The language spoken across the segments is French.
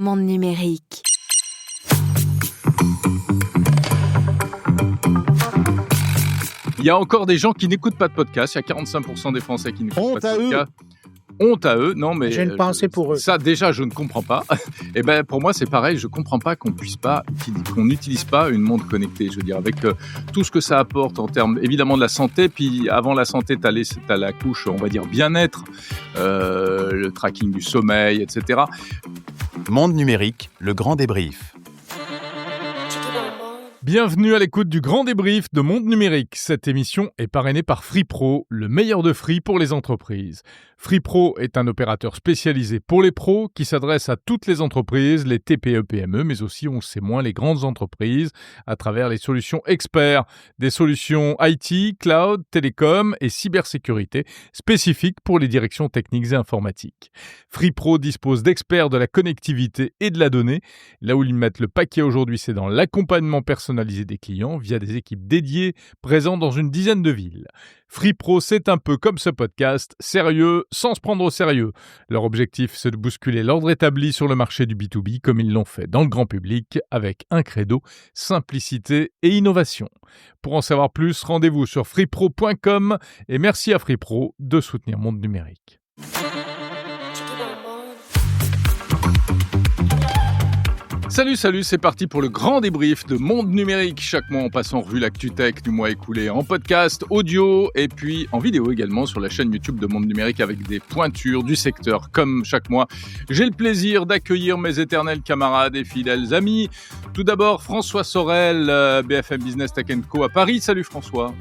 Monde numérique. Il y a encore des gens qui n'écoutent pas de podcast. Il y a 45% des Français qui n'écoutent pas de podcast. Honte à eux, non mais... J'ai une pensée pour eux. Ça, déjà, je ne comprends pas. Et ben, pour moi, c'est pareil. Je ne comprends pas qu'on n'utilise pas une montre connectée. Je veux dire, avec tout ce que ça apporte en termes, évidemment, de la santé. Puis, avant la santé, t'as la couche, on va dire, bien-être, le tracking du sommeil, etc. Monde numérique, le grand débrief. Bienvenue à l'écoute du grand débrief de Monde numérique. Cette émission est parrainée par FreePro, le meilleur de Free pour les entreprises. FreePro est un opérateur spécialisé pour les pros qui s'adresse à toutes les entreprises, les TPE, PME, mais aussi, on le sait moins, les grandes entreprises à travers les solutions experts, des solutions IT, cloud, télécom et cybersécurité spécifiques pour les directions techniques et informatiques. FreePro dispose d'experts de la connectivité et de la donnée. Là où ils mettent le paquet aujourd'hui, c'est dans l'accompagnement personnalisé des clients via des équipes dédiées présentes dans une dizaine de villes. FreePro, c'est un peu comme ce podcast, sérieux, sans se prendre au sérieux. Leur objectif, c'est de bousculer l'ordre établi sur le marché du B2B comme ils l'ont fait dans le grand public avec un credo, simplicité et innovation. Pour en savoir plus, rendez-vous sur freepro.com et merci à FreePro de soutenir Monde numérique. Salut, c'est parti pour le grand débrief de Monde numérique. Chaque mois, on passe en revue l'actu tech du mois écoulé en podcast, audio et puis en vidéo également sur la chaîne YouTube de Monde numérique avec des pointures du secteur. Comme chaque mois, j'ai le plaisir d'accueillir mes éternels camarades et fidèles amis. Tout d'abord, François Sorel, BFM Business Tech & Co à Paris. Salut François.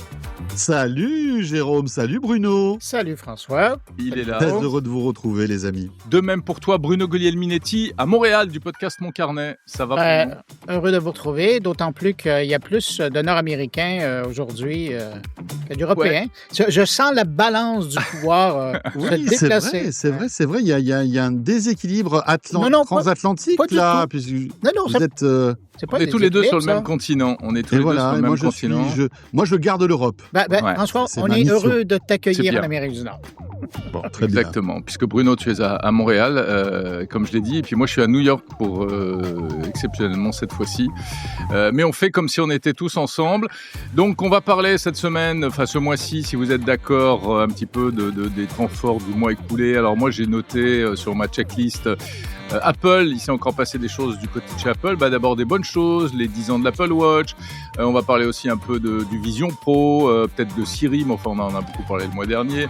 Salut Jérôme, salut Bruno. Salut François. Il est là. Très heureux de vous retrouver les amis. De même pour toi, Bruno Guglielminetti à Montréal du podcast Mon Carnet. Ça va Bruno? Heureux de vous retrouver, d'autant plus qu'il y a plus de Nord-Américains aujourd'hui que d'Européens. Ouais. Je sens la balance du pouvoir se déplacer. C'est vrai. Il y a un déséquilibre transatlantique pas là. On est tous les deux sur le même continent. On est tous les deux sur le même continent. Moi, je garde l'Europe. François, on est heureux de t'accueillir en Amérique du Nord. Bon, très Exactement. Bien. Puisque Bruno, tu es à Montréal, comme je l'ai dit, et puis moi, je suis à New York pour exceptionnellement cette fois-ci. Mais on fait comme si on était tous ensemble. Donc, on va parler cette semaine, enfin ce mois-ci, si vous êtes d'accord, un petit peu des temps forts du mois écoulé. Alors moi, j'ai noté sur ma checklist Apple, il s'est encore passé des choses du côté de chez Apple. D'abord des bonnes choses, les 10 ans de l'Apple Watch. On va parler aussi un peu du Vision Pro, peut-être de Siri, mais enfin on en a beaucoup parlé le mois dernier.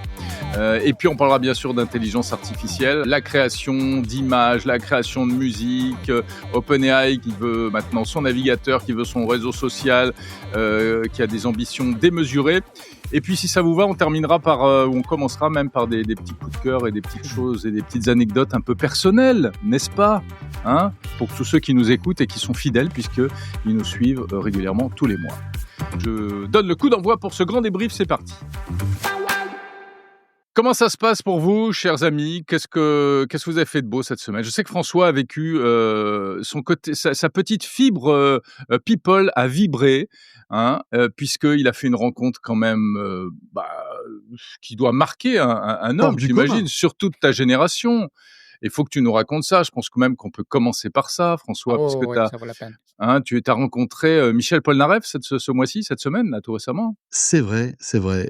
Et puis on parlera bien sûr d'intelligence artificielle, la création d'images, la création de musique, OpenAI qui veut maintenant son navigateur, qui veut son réseau social, qui a des ambitions démesurées. Et puis si ça vous va, on terminera on commencera même par des petits coups de cœur et des petites choses et des petites anecdotes un peu personnelles, n'est-ce pas, pour tous ceux qui nous écoutent et qui sont fidèles puisqu'ils nous suivent régulièrement tous les mois. Je donne le coup d'envoi pour ce grand débrief, c'est parti. Comment ça se passe pour vous, chers amis ? Qu'est-ce que vous avez fait de beau cette semaine ? Je sais que François a vécu sa petite fibre people a vibré, puisqu'il a fait une rencontre quand même qui doit marquer un homme, j'imagine, sur toute ta génération. Il faut que tu nous racontes ça. Je pense quand même qu'on peut commencer par ça, François, puisque ça vaut la peine. Tu as rencontré Michel Polnareff ce mois-ci, cette semaine, là, tout récemment. C'est vrai.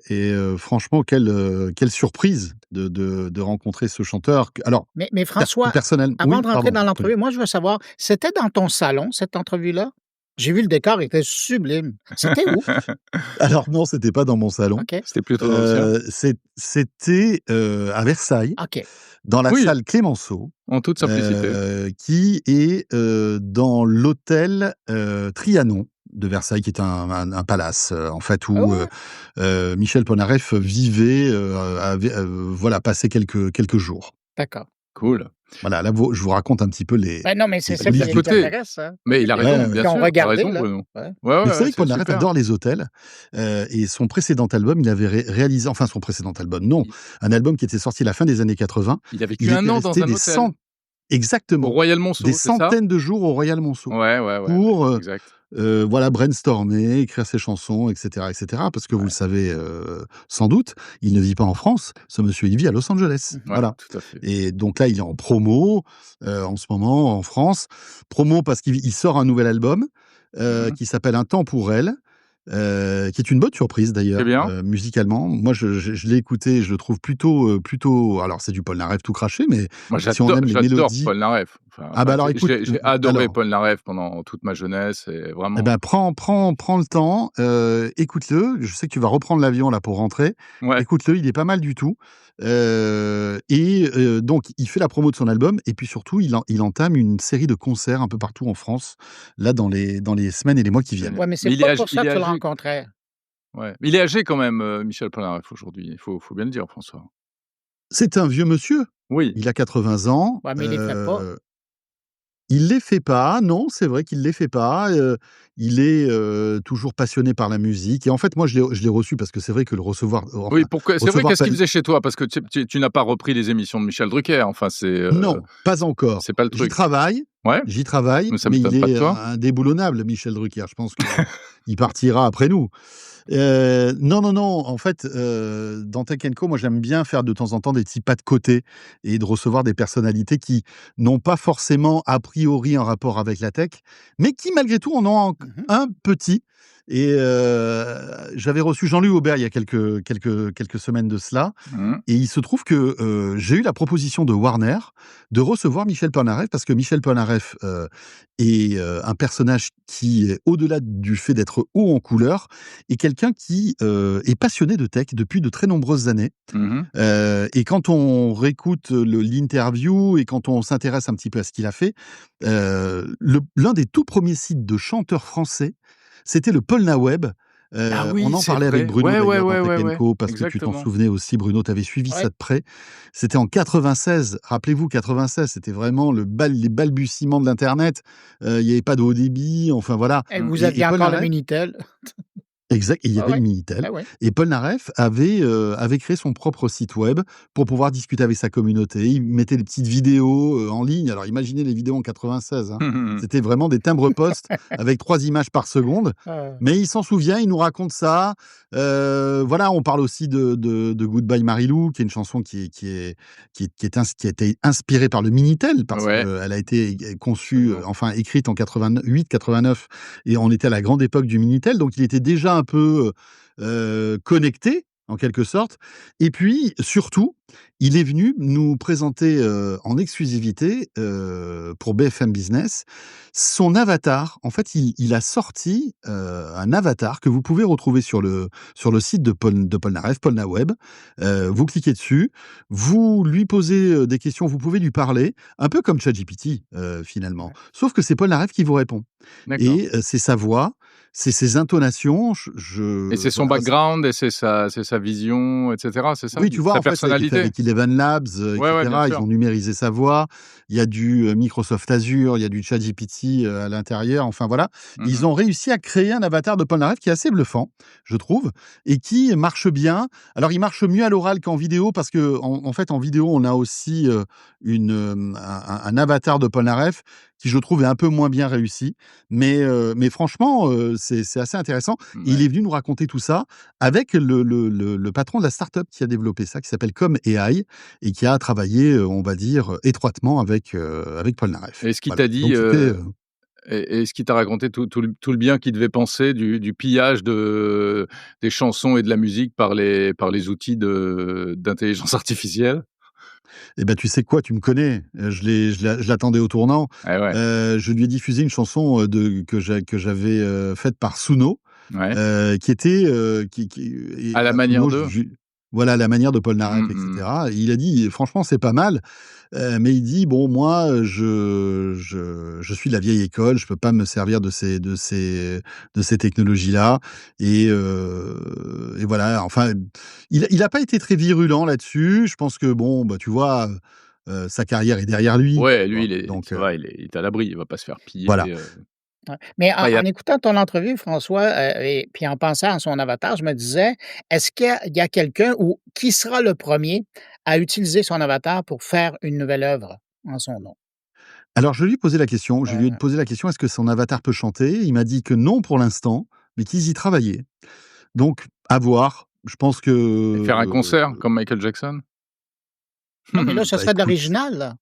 Et franchement, quelle surprise de rencontrer ce chanteur. Alors, mais François, avant de rentrer dans l'entrevue, moi, je veux savoir, c'était dans ton salon, cette entrevue-là? J'ai vu le décor, il était sublime. C'était où? Alors non, c'était pas dans mon salon. Okay. C'était plutôt dans le sien. C'était à Versailles, dans la salle Clémenceau. En toute simplicité. Qui est dans l'hôtel Trianon de Versailles, qui est un palace, en fait, où Michel Polnareff vivait, passé quelques jours. D'accord. Cool. Voilà, là, je vous raconte un petit peu les... non, mais c'est ça qui m'intéresse. Mais il a raison, bien sûr. Il a raison, Bruno. Mais vous savez que Polnareff adore les hôtels. Et son précédent album, il avait réalisé... Enfin, son précédent album, non. Un album qui était sorti à la fin des années 80. Il a vécu un an dans un hôtel. Exactement. Au Royal Monceau, des centaines de jours au Royal Monceau. Ouais, pour exact. voilà, brainstormer, écrire ses chansons, etc., etc. Parce que vous le savez sans doute, il ne vit pas en France. Ce monsieur, il vit à Los Angeles. Mhm. Ouais, Voilà. tout à fait. Et donc là, il est en promo en ce moment en France. Promo parce qu'il sort un nouvel album qui s'appelle Un temps pour elle. Qui est une bonne surprise C'est d'ailleurs, bien. musicalement. Moi, je l'ai écouté, je le trouve plutôt. Alors, c'est du Polnareff tout craché, mais Moi, si on aime les j'adore mélodies. Polnareff. Enfin, Ah bah alors, écoute, j'ai adoré alors, Polnareff pendant toute ma jeunesse et eh vraiment. ben, prends le temps, écoute-le. Je sais que tu vas reprendre l'avion là pour rentrer. Ouais. Écoute-le, il est pas mal du tout. Donc, il fait la promo de son album et puis surtout, il entame une série de concerts un peu partout en France, là dans les semaines et les mois qui viennent. Génial. Ouais, mais c'est Mais pas pour ça il que est tu le âgé. rencontrais. Ouais. Mais il est âgé quand même, Michel Polnareff aujourd'hui. Faut bien le dire, François. C'est un vieux monsieur. Oui. Il a 80 ans. Ouais, mais il les fait pas. Il les fait pas, non, c'est vrai qu'il les fait pas. Il est toujours passionné par la musique. Et en fait, moi, je l'ai reçu parce que c'est vrai que le recevoir, Oui, enfin, pourquoi c'est vrai, recevoir qu'est-ce qu'il Pal- faisait chez toi? Parce que tu n'as pas repris les émissions de Michel Drucker. Enfin, non, pas encore. c'est pas le J'y truc. travaille, Ouais, j'y travaille, mais ça mais il m'étonne pas de est toi. indéboulonnable, Michel Drucker. Je pense qu'il partira après nous. Non, non, non. En fait, dans Tech Co, moi, j'aime bien faire de temps en temps des petits pas de côté et de recevoir des personnalités qui n'ont pas forcément a priori un rapport avec la tech, mais qui malgré tout en ont Mhm. un petit. Et j'avais reçu Jean-Louis Aubert il y a quelques semaines de cela. Mmh. Et il se trouve que j'ai eu la proposition de Warner de recevoir Michel Polnareff parce que Michel Polnareff est un personnage qui est au-delà du fait d'être haut en couleur et quelqu'un qui est passionné de tech depuis de très nombreuses années. Mmh. Et quand on réécoute l'interview et quand on s'intéresse un petit peu à ce qu'il a fait, l'un des tout premiers sites de chanteurs français, c'était le Polnaweb. Ah oui, On en c'est parlait avec vrai. Bruno Ouais, ouais, d'ailleurs dans ouais, ouais, Tech ouais. Co parce que tu t'en Exactement. souvenais aussi, Bruno, tu avais suivi Ouais. ça de près. C'était en 96, rappelez-vous, 96, c'était vraiment les balbutiements de l'internet. Il y avait pas de haut débit, enfin voilà. Et Mmh. vous Et aviez encore le Polnareff, Minitel. exact, et il y Ouais, avait le ouais. Minitel. Ben ouais. Et Polnareff avait créé son propre site web pour pouvoir discuter avec sa communauté. Il mettait des petites vidéos en ligne. Alors imaginez les vidéos en 96, hein. C'était vraiment des timbres-poste avec 3 images par seconde. Ah. Mais il s'en souvient, il nous raconte ça. Voilà, on parle aussi de Goodbye Marilou, qui est une chanson qui a été inspirée par le Minitel, parce Ouais. qu'elle a été conçue, Absolument. enfin écrite en 88-89, et on était à la grande époque du Minitel, donc il était déjà un peu connecté, en quelque sorte. Et puis, surtout, il est venu nous présenter en exclusivité pour BFM Business son avatar. En fait, il a sorti un avatar que vous pouvez retrouver sur le site de Polnareff, Polnaweb. Vous cliquez dessus, vous lui posez des questions, vous pouvez lui parler, un peu comme ChatGPT finalement. Ouais. Sauf que c'est Polnareff qui vous répond. D'accord. Et c'est sa voix, c'est ses intonations. Et c'est son Voilà, background et c'est sa vision, et cetera, c'est ça? oui, tu vois, Sa en fait, ça a été fait personnalité? avec Eleven Labs, Ouais, ouais, bien etc. Ils sûr. ont numérisé sa voix. Il y a du Microsoft Azure, il y a du ChatGPT à l'intérieur. Enfin voilà, ils Mmh. ont réussi à créer un avatar de Polnareff qui est assez bluffant, je trouve, et qui marche bien. Alors, il marche mieux à l'oral qu'en vidéo parce que en fait, en vidéo, on a aussi un avatar de Polnareff qui, je trouve, est un peu moins bien réussi. Mais franchement, c'est assez intéressant. Et il Ouais. est venu nous raconter tout ça avec le patron de la start-up qui a développé ça, qui s'appelle Com AI et qui a travaillé, on va dire, étroitement avec Polnareff. Et est-ce qu'il Voilà, t'a dit, donc c'était, est-ce qu'il t'a raconté tout le bien qu'il devait penser du pillage des chansons et de la musique par les outils d'intelligence artificielle? eh ben, tu sais quoi? Tu me connais, je l'attendais au tournant. Eh ouais, Je lui ai diffusé une chanson, que j'avais, faite par Suno, ouais. qui était, qui À et la manière Suno, d'eux? voilà, à la manière de Polnareff, Mmh et mh. cetera. Et il a dit: «Franchement, c'est pas mal». Mais il dit: «Bon, moi, je suis de la vieille école, je peux pas me servir de ces technologies-là». Et voilà, enfin, il a pas été très virulent là-dessus. Je pense que bon, bah, tu vois, sa carrière est derrière lui, Ouais, tu lui, vois? Donc, ça va, il est à l'abri, il va pas se faire piller, voilà. Ouais. Mais Enfin, il y a en écoutant ton entrevue, François, et puis en pensant à son avatar, je me disais, est-ce qu'il y a quelqu'un ou qui sera le premier à utiliser son avatar pour faire une nouvelle œuvre en son nom? Alors, je lui ai posé la question. Je lui ai posé la question, est-ce que son avatar peut chanter? Il m'a dit que non pour l'instant, mais qu'ils y travaillaient. Donc, à voir. Je pense que... Et faire un concert comme Michael Jackson? Non, mais là, ça Bah, serait de écoute, l'original, là.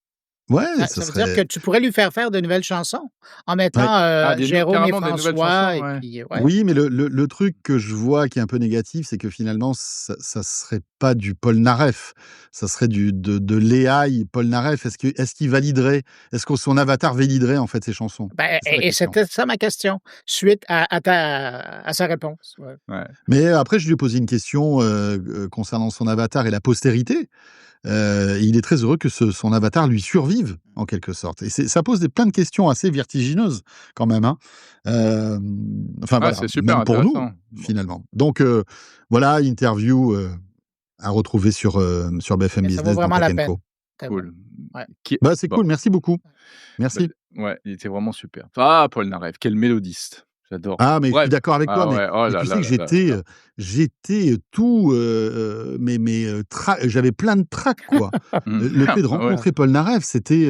ouais, Ça veut dire que tu pourrais lui faire de nouvelles chansons en mettant Jérôme et carrément des nouvelles François. chansons, ouais. Et puis, Oui, mais le truc que je vois qui est un peu négatif, c'est que finalement, ça serait pas du Polnareff. Ça serait de l'AI Polnareff. Est-ce qu'il validerait, est-ce que son avatar validerait, en fait, ses chansons? Ben, C'est ça la et question. c'était ça ma question, suite à sa réponse. Ouais. Ouais. Mais après, je lui ai posé une question concernant son avatar et la postérité. Il est très heureux que son avatar lui survive, en quelque sorte. Et ça pose plein de questions assez vertigineuses, quand même. Hein. Enfin, voilà, c'est super même pour nous, intéressant. finalement. Donc, voilà, interview à retrouver sur BFM Mais ça vaut Business dans vraiment la Tech peine. Co. C'est Cool. bon. Ouais. Bah, c'est Bon, cool, merci beaucoup. Merci. ouais, il était vraiment super. Ah, Polnareff, quel mélodiste. J'adore. Ah, mais je suis Bref. d'accord avec toi, Ah ouais, oh mais là tu là sais que là là là. j'étais tout, j'avais plein de tracks, quoi. Le fait de Ah ouais. rencontrer Polnareff, c'était,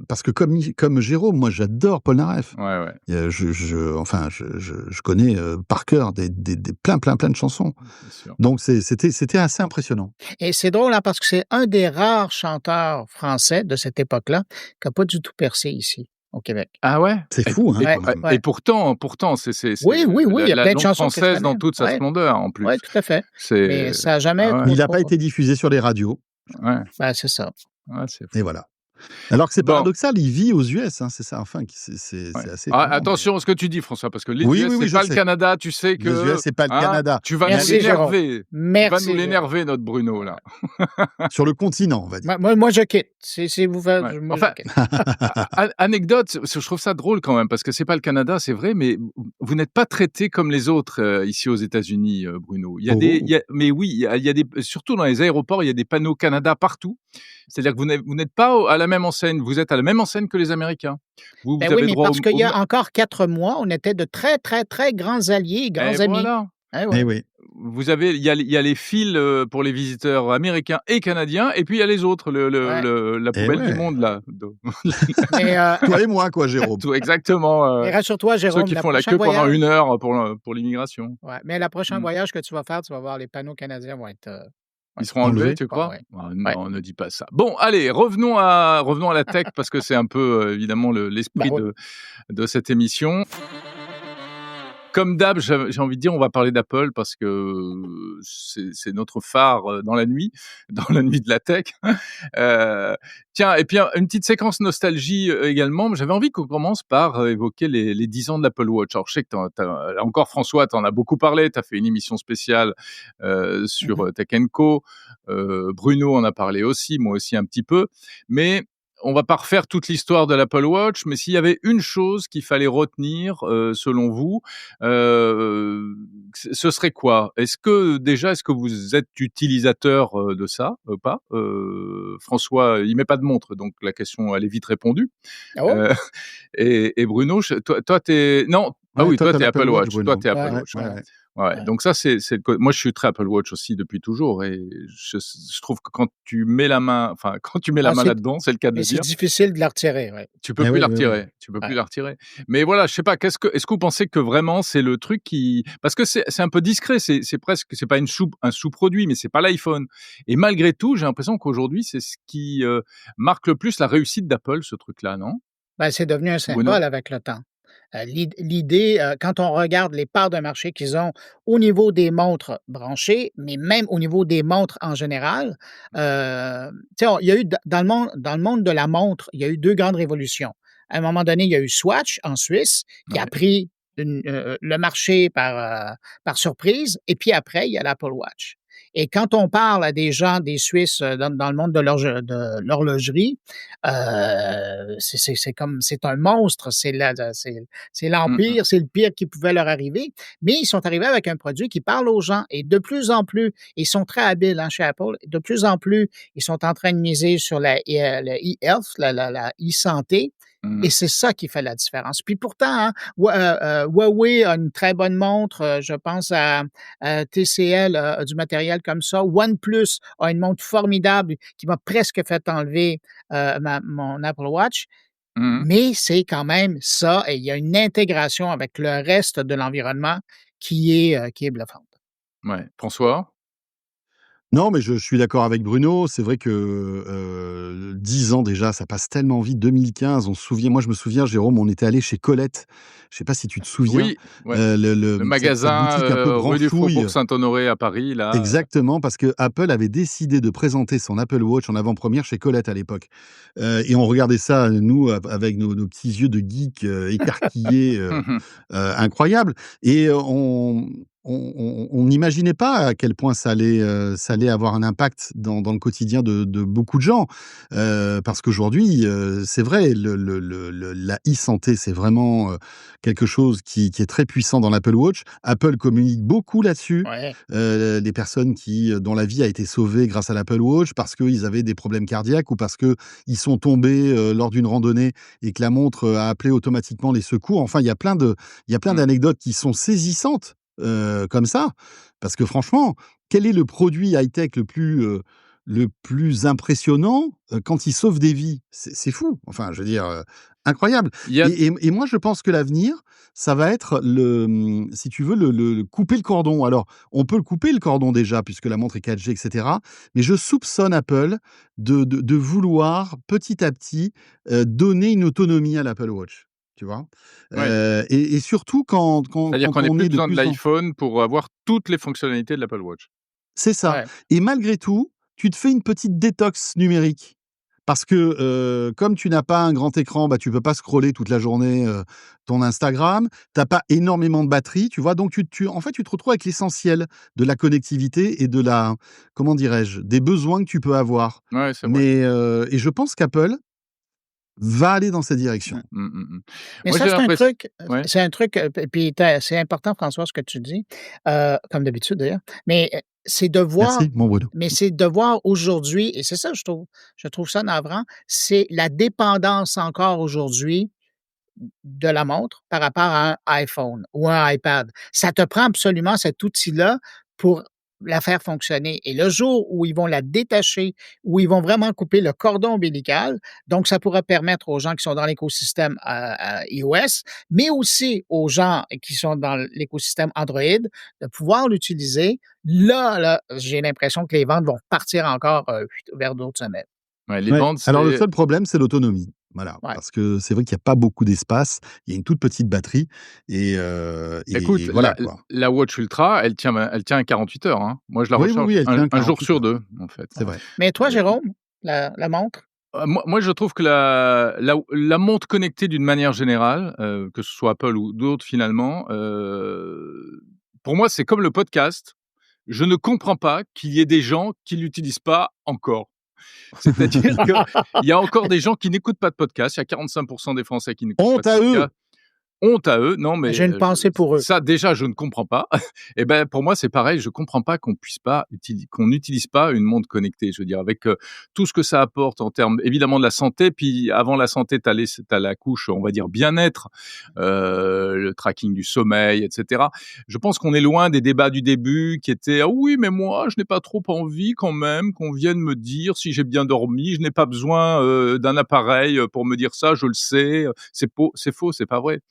parce que comme Jérôme, moi, j'adore Polnareff. Ouais, ouais. Je connais par cœur plein de chansons. C'est sûr. Donc c'était assez impressionnant. Et c'est drôle, hein, parce que c'est un des rares chanteurs français de cette époque-là qui n'a pas du tout percé ici, au Québec. Ah ouais? C'est fou, hein, Ouais, quand même. ouais. Et pourtant, c'est Oui, il y a la plein de langue chansons que je française dans connais. toute sa Ouais, splendeur, en plus. ouais, tout à fait. Mais C'est ça n'a jamais ah ouais. Mais il n'a trop... pas été diffusé sur les radios, Ouais, Ben, c'est ça. ouais, c'est fou. et voilà. Alors que c'est Bon. paradoxal, il vit aux US, hein, c'est ça, enfin, c'est Ouais. assez Ah, étonnant, attention à ce que tu dis, François, parce que les Oui, US, oui, c'est je pas sais. le Canada, tu sais Les que... US, c'est pas le Canada. Tu vas nous Merci, Jérôme. l'énerver. Tu vas Merci, nous Jérôme. l'énerver, notre Bruno, là. Sur le continent, on va dire. Moi, je quitte. Si vous faites, Ouais. moi, Enfin, je quitte. anecdote, je trouve ça drôle quand même, parce que c'est pas le Canada, c'est vrai, mais vous n'êtes pas traité comme les autres ici aux États-Unis, Bruno. Il y a Oh. mais oui, il y a des, surtout dans les aéroports, il y a des panneaux Canada partout. C'est-à-dire que vous n'êtes pas à la même enseigne, vous êtes à la même enseigne que les Américains. Vous Ben avez oui, mais droit parce qu'il y a encore 4 mois, on était de très, très, très grands alliés, grands Et amis. voilà. Hein, ouais. Eh oui. Vous avez, il y a les fils pour les visiteurs américains et canadiens, et puis il y a les autres, la Eh poubelle ouais. du monde là. Mais, Toi et moi, quoi, Jérôme. Tout exactement. mais rassure-toi, Ceux Jérôme, qui la font la prochain queue pendant voyage, 1 heure pour l'immigration. ouais, mais le prochain Mm. voyage que tu vas faire, tu vas voir les panneaux canadiens vont être... Ils seront enlevés, Enlevés. tu crois? Ouais. Ah, non, ne dis pas ça. Bon, allez, revenons à la tech parce que c'est un peu évidemment l'esprit Bah ouais. de cette émission. Comme d'hab, j'ai envie de dire, on va parler d'Apple parce que c'est notre phare dans la nuit de la tech. Tiens, et puis une petite séquence nostalgie également. J'avais envie qu'on commence par évoquer les 10 ans de l'Apple Watch. Alors, je sais que encore François, t'en as beaucoup parlé. T'as fait une émission spéciale sur Tech & Co. Bruno en a parlé aussi, moi aussi un petit peu. Mais on va pas refaire toute l'histoire de l'Apple Watch, mais s'il y avait une chose qu'il fallait retenir, selon vous, ce serait quoi? Est-ce que vous êtes utilisateur de ça, pas? François, il met pas de montre, donc la question elle est vite répondue. Ah ouais? Et Bruno, toi t'es non. Ah Ouais, oui, toi t'as t'es Apple Watch. Bruno. Toi t'es Apple Ouais, Watch. Ouais, Ouais. ouais. Ouais, donc ça c'est moi je suis très Apple Watch aussi depuis toujours et je trouve que quand tu mets la main c'est- là-dedans, c'est le cas de Mais le c'est dire, difficile de la retirer, ouais. tu peux Eh plus oui, la oui, retirer, oui. tu peux plus Ouais. la retirer. Mais voilà, je sais pas, est-ce que vous pensez que vraiment c'est le truc qui, parce que c'est un peu discret, c'est presque, c'est pas un sous-produit, mais c'est pas l'iPhone. Et malgré tout, j'ai l'impression qu'aujourd'hui c'est ce qui marque le plus la réussite d'Apple, ce truc-là, non? Ben, c'est devenu un Bruno? symbole avec le temps. L'idée, quand on regarde les parts de marché qu'ils ont au niveau des montres branchées, mais même au niveau des montres en général, tu sais, il y a eu dans le monde de la montre, il y a eu 2 grandes révolutions. À un moment donné, il y a eu Swatch en Suisse qui a Ouais. pris le marché par surprise, et puis après, il y a l'Apple Watch. Et quand on parle à des gens, des Suisses, dans le monde de l'horlogerie, c'est un monstre, c'est l'empire, c'est le pire qui pouvait leur arriver. Mais ils sont arrivés avec un produit qui parle aux gens, et de plus en plus, ils sont très habiles, hein, chez Apple. De plus en plus, ils sont en train de miser sur le e-health, la e-santé. Et c'est ça qui fait la différence. Puis pourtant, hein, Huawei a une très bonne montre. Je pense à TCL a du matériel comme ça. OnePlus a une montre formidable qui m'a presque fait enlever mon Apple Watch. Mais c'est quand même ça, et il y a une intégration avec le reste de l'environnement qui est bluffante. Ouais. François? Non, mais je suis d'accord avec Bruno. C'est vrai que 10 ans déjà, ça passe tellement vite. 2015, moi je me souviens, Jérôme, on était allé chez Colette. Je sais pas si tu te souviens. Oui, ouais. Le Le cette magasin boutique un peu rue du branchouille. Faubourg Saint-Honoré à Paris, là. Exactement, parce que Apple avait décidé de présenter son Apple Watch en avant-première chez Colette à l'époque. Et on regardait ça, nous, avec nos petits yeux de geek écarquillés, incroyables. Et on n'imaginait pas à quel point ça allait avoir un impact dans le quotidien de beaucoup de gens. Parce qu'aujourd'hui, c'est vrai, la e-santé, c'est vraiment quelque chose qui est très puissant dans l'Apple Watch. Apple communique beaucoup là-dessus. Ouais. Les personnes dont la vie a été sauvée grâce à l'Apple Watch parce qu'ils avaient des problèmes cardiaques ou parce qu'ils sont tombés lors d'une randonnée et que la montre a appelé automatiquement les secours. Enfin, il y a plein d'anecdotes qui sont saisissantes comme ça. Parce que franchement, quel est le produit high-tech le plus impressionnant quand il sauve des vies? C'est fou. Enfin, je veux dire, incroyable. Il y a Et moi, je pense que l'avenir, ça va être si tu veux, le couper le cordon. Alors, on peut le couper le cordon déjà, puisque la montre est 4G, etc. Mais je soupçonne Apple de vouloir petit à petit donner une autonomie à l'Apple Watch. Tu vois? Ouais. Et surtout quand C'est-à-dire qu'on n'ait on plus est de besoin de plus en l'iPhone pour avoir toutes les fonctionnalités de l'Apple Watch. c'est ça. Ouais. Et malgré tout, tu te fais une petite détox numérique. Parce que, comme tu n'as pas un grand écran, bah, tu peux pas scroller toute la journée, ton Instagram. Tu as pas énormément de batterie, tu vois? Donc en fait, tu te retrouves avec l'essentiel de la connectivité et comment dirais-je? Des besoins que tu peux avoir. Ouais, c'est vrai. Mais, et je pense qu'Apple va aller dans cette direction. Mais Moi, ça, j'ai c'est un l'impression truc, ouais. puis c'est important, François, ce que tu dis, comme d'habitude d'ailleurs, mais Merci, mon Bruno. c'est de voir aujourd'hui, et c'est ça, je trouve ça navrant, c'est la dépendance encore aujourd'hui de la montre par rapport à un iPhone ou un iPad. Ça te prend absolument cet outil-là pour la faire fonctionner. Et le jour où ils vont la détacher, où ils vont vraiment couper le cordon ombilical, donc ça pourra permettre aux gens qui sont dans l'écosystème iOS, mais aussi aux gens qui sont dans l'écosystème Android, de pouvoir l'utiliser. Là, j'ai l'impression que les ventes vont partir encore vers d'autres sommets. Ouais, les Ouais. bandes, Alors le c'est seul problème, c'est l'autonomie. Voilà, Ouais. parce que c'est vrai qu'il y a pas beaucoup d'espace, il y a une toute petite batterie et écoute, voilà quoi. la Watch Ultra, elle tient à 48 heures, hein. Moi, je la Oui, recharge elle tient un jour 48 sur heures. 2, en fait. C'est vrai. Mais toi, Heu, Jérôme, la montre? moi, je trouve que la montre connectée d'une manière générale, que ce soit Apple ou d'autres finalement, pour moi, c'est comme le podcast. Je ne comprends pas qu'il y ait des gens qui l'utilisent pas encore. C'est-à-dire qu'il y a encore des gens qui n'écoutent pas de podcast. Il y a 45% des Français qui n'écoutent pas Honte de à eux! podcast. Honte à eux. Non, mais J'ai une pensée pour eux. ça déjà, je ne comprends pas. Et ben pour moi, c'est pareil. Je comprends pas qu'on n'utilise pas une montre connectée. Je veux dire, avec tout ce que ça apporte en termes évidemment de la santé. Puis avant la santé, t'as la couche, on va dire bien-être, le tracking du sommeil, etc. Je pense qu'on est loin des débats du début qui étaient ah oui, mais moi, je n'ai pas trop envie quand même qu'on vienne me dire si j'ai bien dormi. Je n'ai pas besoin d'un appareil pour me dire ça. Je le sais. C'est faux, c'est pas vrai.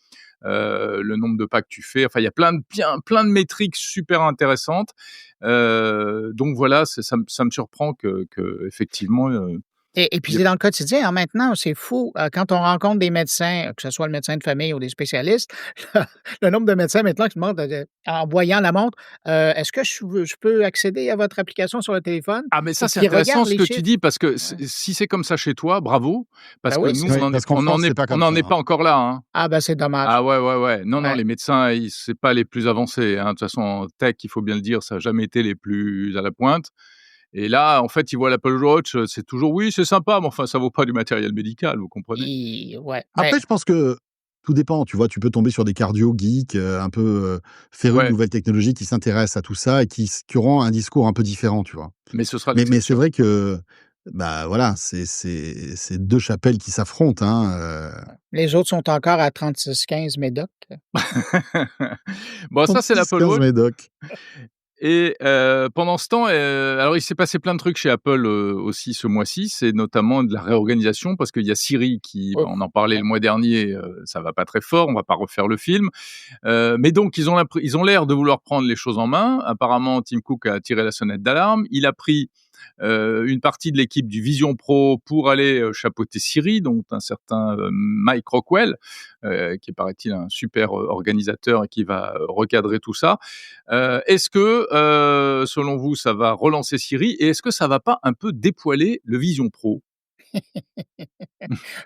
Le nombre de pas que tu fais. Enfin, il y a plein de métriques super intéressantes. Donc voilà, ça me surprend que effectivement. Et puis, c'est dans le quotidien, hein, maintenant, c'est fou, quand on rencontre des médecins, que ce soit le médecin de famille ou des spécialistes, le nombre de médecins maintenant qui demandent, en voyant la montre, «Est-ce que je peux accéder à votre application sur le téléphone?» Ah mais ça Et c'est qui intéressant regardent ce les que tu chiffres. dis parce que Ouais. si c'est comme ça chez toi, bravo, parce Ben que oui, nous c'est ça. Oui, parce qu'en France, c'est pas on comme n'en ça, est hein. pas encore là, hein. Ah ben, c'est dommage. Ah ouais. Non, Ouais. les médecins, c'est pas les plus avancés, hein. De toute façon, en tech, il faut bien le dire, ça a jamais été les plus à la pointe. Et là, en fait, ils voient l'Apple Watch, c'est toujours: «Oui, c'est sympa, mais enfin, ça vaut pas du matériel médical», vous comprenez? Ouais, Après, je pense que tout dépend, tu vois? Tu peux tomber sur des cardio geeks, un peu, férus de Ouais, nouvelles technologies qui s'intéressent à tout ça et qui auront un discours un peu différent, tu vois? mais ce sera Mais c'est l'exception. vrai que bah, voilà, c'est 2 chapelles qui s'affrontent, hein, Les autres sont encore à 3615 médocs. Bon, ça, c'est l'Apple 36-15 Watch. médocs. Et pendant ce temps, alors il s'est passé plein de trucs chez Apple, aussi ce mois-ci. C'est notamment de la réorganisation parce qu'il y a Siri qui, Ouf, on en parlait ouais. le mois dernier, ça va pas très fort, on va pas refaire le film. Mais donc ils ont l'air de vouloir prendre les choses en main. Apparemment, Tim Cook a tiré la sonnette d'alarme. Il a pris une partie de l'équipe du Vision Pro pour aller chapeauter Siri, donc un certain Mike Rockwell, qui est, paraît-il, un super organisateur et qui va recadrer tout ça. Est-ce que, selon vous, ça va relancer Siri et est-ce que ça va pas un peu dépoiler le Vision Pro?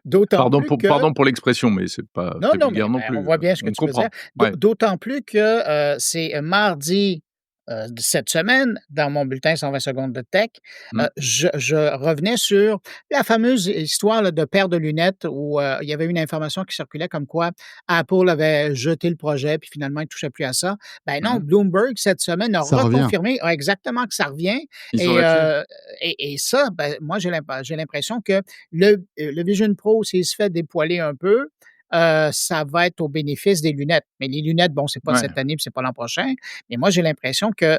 D'autant plus que Pardon pour l'expression, mais c'est pas non, très non, vulgaire mais non on plus. voit bien ce que On tu veux comprend. dire. Ouais. D'autant plus que, c'est mardi, de cette semaine, dans mon bulletin 120 secondes de tech, Mmh. je revenais sur la fameuse histoire là de paire de lunettes où, il y avait une information qui circulait comme quoi Apple avait jeté le projet puis finalement, il ne touchait plus à ça. Ben non, Mmh. Bloomberg cette semaine a Ça revient. reconfirmé exactement que ça revient Ils sont et là-dessus? ça, ben, moi j'ai l'impression que le Vision Pro, s'il se fait dépoiler un peu, ça va être au bénéfice des lunettes. Mais les lunettes, bon, c'est pas Ouais. cette année puis c'est pas l'an prochain. Mais moi, j'ai l'impression que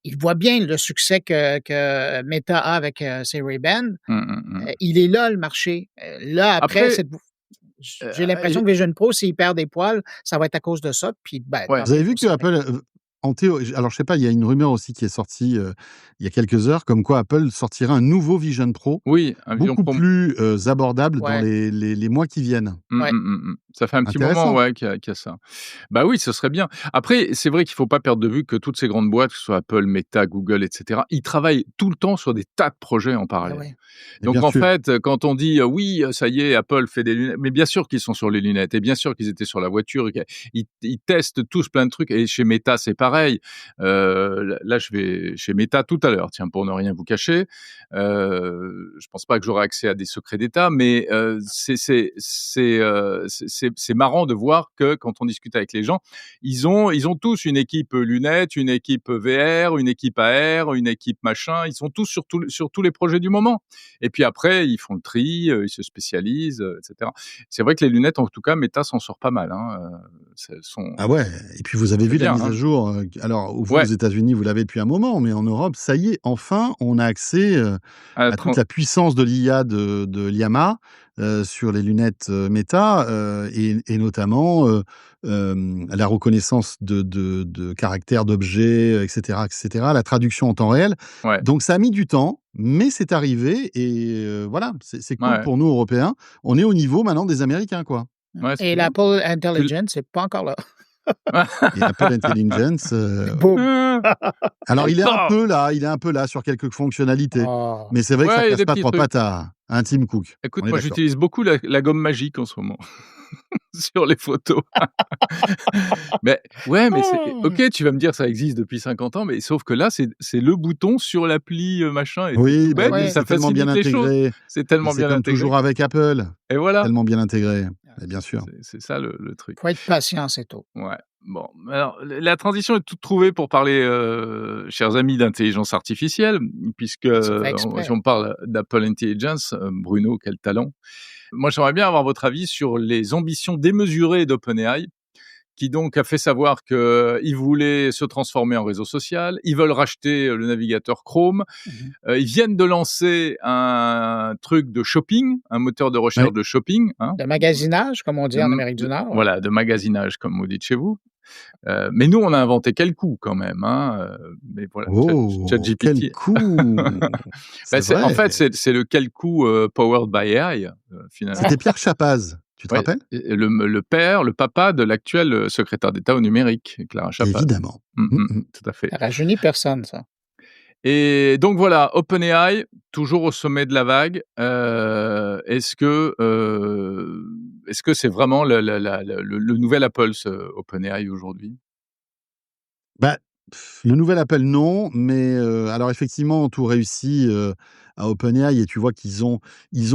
il voit bien le succès que Meta a avec, ses Ray-Ban. Mmh, mmh, mmh. Il est là le marché. Là, après, Après, j'ai l'impression et que Vision Pro, s'il perd des poils, ça va être à cause de ça. Puis, ben, ouais. tant Vous avez mieux vu pour que Siri. Apple, en théorie, alors je sais pas, il y a une rumeur aussi qui est sortie, il y a quelques heures, comme quoi Apple sortira un nouveau Vision Pro, Oui, un Vision beaucoup Pro. plus, abordable dans Ouais, les mois qui viennent. Mmh, ouais. mmh, mmh, mmh. Ça fait un petit moment, Intéressant. ouais, qu'il y a ça. Bah oui, ce serait bien. Après, c'est vrai qu'il faut pas perdre de vue que toutes ces grandes boîtes, que ce soit Apple, Meta, Google, et cetera, ils travaillent tout le temps sur des tas de projets en Ah parallèle. ouais. Et Donc bien en sûr. fait, quand on dit, «Oui, ça y est, Apple fait des lunettes», mais bien sûr qu'ils sont sur les lunettes et bien sûr qu'ils étaient sur la voiture et qu'ils testent tous plein de trucs et chez Meta, c'est pareil. Là, je vais chez Meta tout à l'heure, tiens, pour ne rien vous cacher. Je pense pas que j'aurai accès à des secrets d'État, mais c'est marrant de voir que quand on discute avec les gens, ils ont tous une équipe lunettes, une équipe VR, une équipe AR, une équipe machin. Ils sont tous sur tous les projets du moment. Et puis après, ils font le tri, ils se spécialisent, etc. C'est vrai que les lunettes, en tout cas, Meta s'en sort pas mal. Hein. Elles sont, Ah ouais, et puis vous avez c'est vu la bien. mise à Hein. jour, alors vous aux Ouais. États-Unis, vous l'avez depuis un moment, mais en Europe, ça y est, enfin, on a accès, À à toute 30 la puissance de l'IA de Llama, sur les lunettes, Meta, et notamment, la reconnaissance de caractères, d'objets, et cetera, la traduction en temps réel. Ouais. Donc ça a mis du temps, mais c'est arrivé et voilà, c'est cool Ouais. pour nous Européens. On est au niveau maintenant des Américains, quoi. Ouais, c'est Et bien. l'Apple Puis Intelligence, c'est pas encore là. Et Apple Intelligence, Boum! alors il est un Bah! peu là, sur quelques fonctionnalités, Oh. mais c'est vrai que ça Ouais, il y a casse des pas petits 3 trucs. pattes à un Tim Cook. Écoute, On est moi, d'accord. j'utilise beaucoup la gomme magique en ce moment sur les photos. Mais ouais, mais c'est OK, tu vas me dire ça existe depuis 50 ans, mais sauf que là, c'est le bouton sur l'appli, machin et c'est Oui, tout bah bête oui, et Ouais. ça c'est tellement bien facilite les choses. intégré. C'est Mais tellement c'est bien comme intégré toujours avec Apple, et voilà, tellement bien intégré. Mais bien sûr. c'est ça le truc. Faut être patient, c'est tout. Ouais. Bon, alors la transition est toute trouvée pour parler, chers amis, d'intelligence artificielle, puisque, C'est fait si exprès. on parle d'Apple Intelligence, Bruno, quel talent. Moi, j'aimerais bien avoir votre avis sur les ambitions démesurées d'OpenAI, qui donc a fait savoir qu'ils voulaient se transformer en réseau social. Ils veulent racheter le navigateur Chrome. Mmh. Ils viennent de lancer un truc de shopping, un moteur de recherche Oui. de shopping, hein, De magasinage, comme on dit en Amérique du de Nord, ouais. voilà, de magasinage, comme vous dites chez vous. Mais nous, on a inventé quel coup quand même, hein, mais voilà, Oh, quel ChatGPT. coup! Bah, C'est vrai. en fait, c'est le quel coup, powered by AI, finalement. C'était Pierre Chapaz, tu te Ouais, rappelles? et le papa de l'actuel, secrétaire d'État au numérique, Clara Chapaz. Évidemment. Mmh mh, Mmh. tout à fait. Ça rajeunit personne, ça. Et donc voilà, OpenAI, toujours au sommet de la vague. Est-ce que c'est vraiment le nouvel Apple, ce OpenAI aujourd'hui? Bah, le nouvel Apple, non, mais alors effectivement, tout réussit, à OpenAI et tu vois qu'ils ont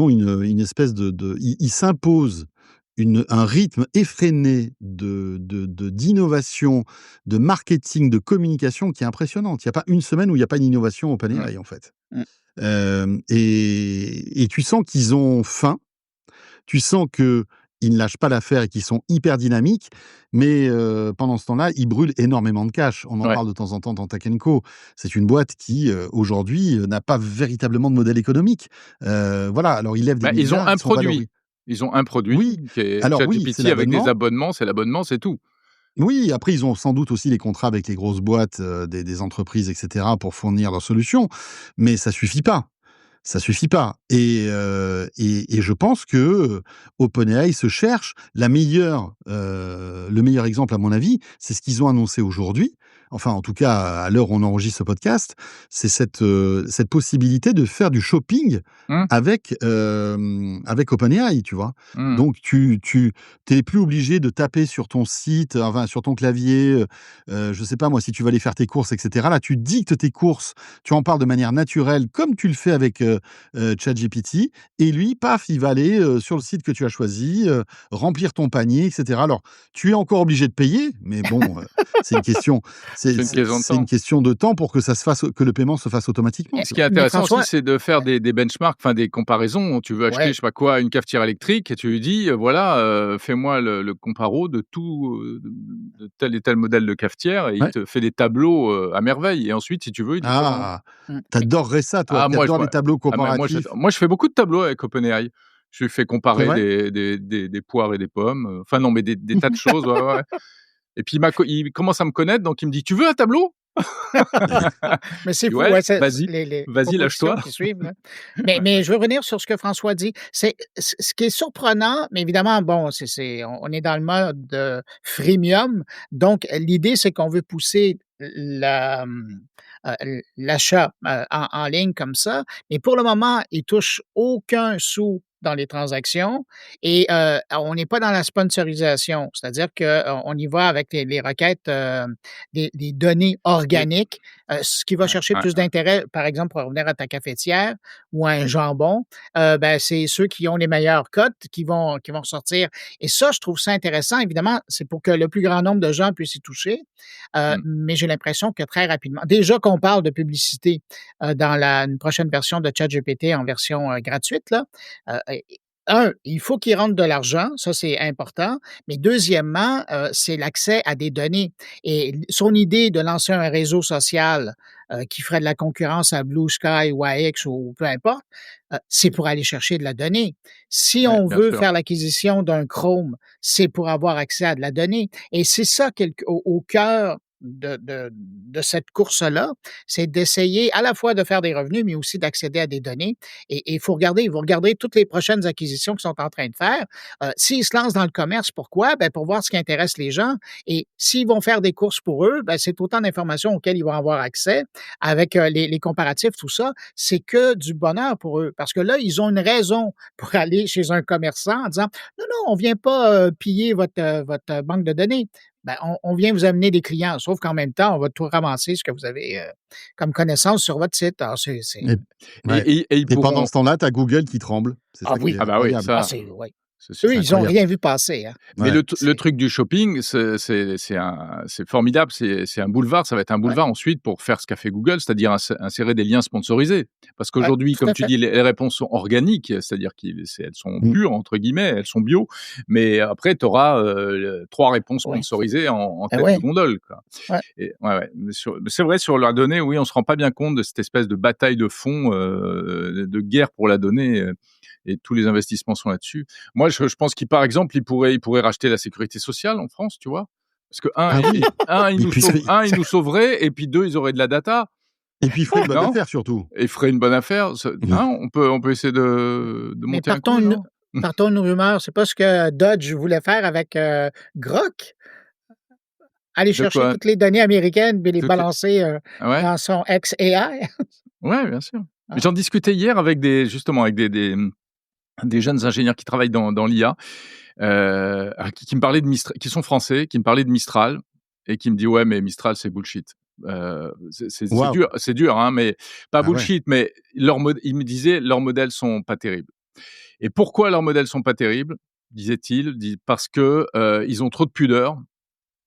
une espèce ils s'imposent un rythme effréné d'innovation, de marketing, de communication qui est impressionnant. Il y a pas une semaine où il y a pas une innovation OpenAI, en fait. Mmh. Et tu sens qu'ils ont faim. Tu sens qu'ils ne lâchent pas l'affaire et qu'ils sont hyper dynamiques, mais pendant ce temps-là, ils brûlent énormément de cash. On en Ouais. parle de temps en temps dans Tech & Co. C'est une boîte qui, aujourd'hui, n'a pas véritablement de modèle économique. Voilà, alors ils lèvent des Bah, ils ont milliards, un ils sont produit. Ils ont un produit oui, qui est alors oui, c'est ChatGPT avec des l'abonnement. abonnements. C'est l'abonnement, c'est tout. Oui, après ils ont sans doute aussi les contrats avec les grosses boîtes, des entreprises et cetera pour fournir leurs solutions, mais ça suffit pas. Ça suffit pas et je pense que, OpenAI se cherche le meilleur exemple à mon avis, c'est ce qu'ils ont annoncé aujourd'hui. Enfin, en tout cas, à l'heure où on enregistre ce podcast, c'est cette possibilité de faire du shopping Mmh. avec OpenAI, tu vois? Mmh. Donc tu es plus obligé de taper sur ton site, enfin sur ton clavier, je sais pas moi, si tu vas aller faire tes courses et cetera. Là, tu dictes tes courses, tu en parles de manière naturelle comme tu le fais avec, ChatGPT et lui, paf, il va aller, sur le site que tu as choisi, remplir ton panier et cetera. Alors, tu es encore obligé de payer, mais bon, c'est une question C'est une question de c'est une temps. question de temps pour que que le paiement se fasse automatiquement, Mais Ce tu qui est vois? intéressant François aussi, c'est de faire des benchmarks, enfin des comparaisons. Tu veux acheter, je ouais. sais pas quoi, une cafetière électrique et tu lui dis, voilà, fais-moi le comparo de tout, de tel et tel modèle de cafetière et il Ouais. te fait des tableaux, à merveille et ensuite, si tu veux, il te vend. Ah! Mmh. Tu ça toi, Ah tu moi je adores les vois tableaux mais moi comparatifs. j'adore. Moi je fais beaucoup de tableaux avec OpenAI. Je lui fais C'est comparer vrai? des poires et des pommes, enfin non, mais des tas de choses, ouais, ouais, ouais. Et puis il commence à me connaître, donc il me dit: «Tu veux un tableau?» Mais Je c'est dis: fou, «Ouais, ouais, c'est vas-y, les vas-y propositions lâche-toi». qui suivent, là. Mais Ouais, mais je veux revenir sur ce que François dit. C'est ce qui est surprenant, mais évidemment, bon, on est dans le mode, freemium, donc l'idée, c'est qu'on veut pousser l'achat, en ligne comme ça, mais pour le moment, ils touchent aucun sou dans les transactions et on n'est pas dans la sponsorisation. C'est-à-dire qu'on y va avec les requêtes, des données oui, organiques, ce qui va ouais, chercher ouais, plus ouais. d'intérêt, par exemple, pour revenir à ta cafetière ou à un jambon, ben, c'est ceux qui ont les meilleures cotes qui vont ressortir et ça, je trouve ça intéressant. Évidemment, c'est pour que le plus grand nombre de gens puissent y toucher, Mmh. mais j'ai l'impression que très rapidement déjà qu'on parle de publicité, dans la une prochaine version de ChatGPT en version, gratuite là, et 1, il faut qu'il rentre de l'argent, ça c'est important, mais deuxièmement, c'est l'accès à des données et son idée de lancer un réseau social, qui ferait de la concurrence à Blue Sky ou à X ou peu importe, c'est pour aller chercher de la donnée. Si Ouais, on bien veut sûr. faire l'acquisition d'un Chrome, c'est pour avoir accès à de la donnée et c'est ça qui est au cœur de cette course-là, c'est d'essayer à la fois de faire des revenus, mais aussi d'accéder à des données et vous regardez toutes les prochaines acquisitions qu'ils sont en train de faire. S'ils se lancent dans le commerce, pourquoi? Ben, pour voir ce qui intéresse les gens et s'ils vont faire des courses pour eux, ben, c'est autant d'informations auxquelles ils vont avoir accès avec, les comparatifs, tout ça. C'est que du bonheur pour eux parce que là, ils ont une raison pour aller chez un commerçant en disant: «Non, non, on vient pas, piller votre banque de données. Ben, on vient vous amener des clients, sauf qu'en même temps, on va tout ramasser ce que vous avez, comme connaissance sur votre site». Alors c'est Et ouais Et ils et pendant pourront. ce temps-là, tu as Google qui tremble. C'est ah ça qui oui, est Ah bah oui, incroyable. ah ça, c'est ouais. c'est sûr. Eux, C'est ils ont incroyable. rien vu passer, hein. Mais Ouais. le C'est truc du shopping, c'est formidable, c'est un boulevard, ça va être un ouais, boulevard ensuite pour faire ce qu'a fait Google, c'est-à-dire insérer des liens sponsorisés. Parce ouais, qu'aujourd'hui, tout comme à tu fait. dis, les réponses sont organiques, c'est-à-dire elles sont Mmh. «pures» entre guillemets, elles sont bio, mais après tu auras, 3 réponses Oui. sponsorisées en Ah tête de ouais, gondole, quoi. ouais. Et ouais, ouais, mais c'est vrai sur la donnée, oui, on se rend pas bien compte de cette espèce de bataille de fond, de guerre pour la donnée, et tous les investissements sont là-dessus. Moi, je pense qu'il par exemple, il pourrait racheter la sécurité sociale en France, tu vois? Parce que Ah oui, et puis il nous sauverait et puis 2 ils auraient de la data, et puis il ferait une bonne non? affaire surtout. Et ferait une bonne affaire, ce non? On peut essayer de Mais monter un coup, non? partons une rumeur, c'est pas ce que Dodge voulait faire avec, Grok? Aller De chercher quoi? toutes les données américaines puis les Toutes les balancer, ah ouais? dans son ex-AI? Ouais, bien sûr. Ah, J'en discutais hier avec justement avec des jeunes ingénieurs qui travaillent dans l'IA, qui me parlaient de Mistral, qui sont français, qui me parlaient de Mistral et qui me dit: «Ouais, mais Mistral, c'est bullshit». Waouh! C'est dur, hein, mais pas Ah ouais. bullshit, mais ils me disaient: «Leurs modèles sont pas terribles». Et pourquoi leurs modèles sont pas terribles? disait-il, parce que ils ont trop de pudeur.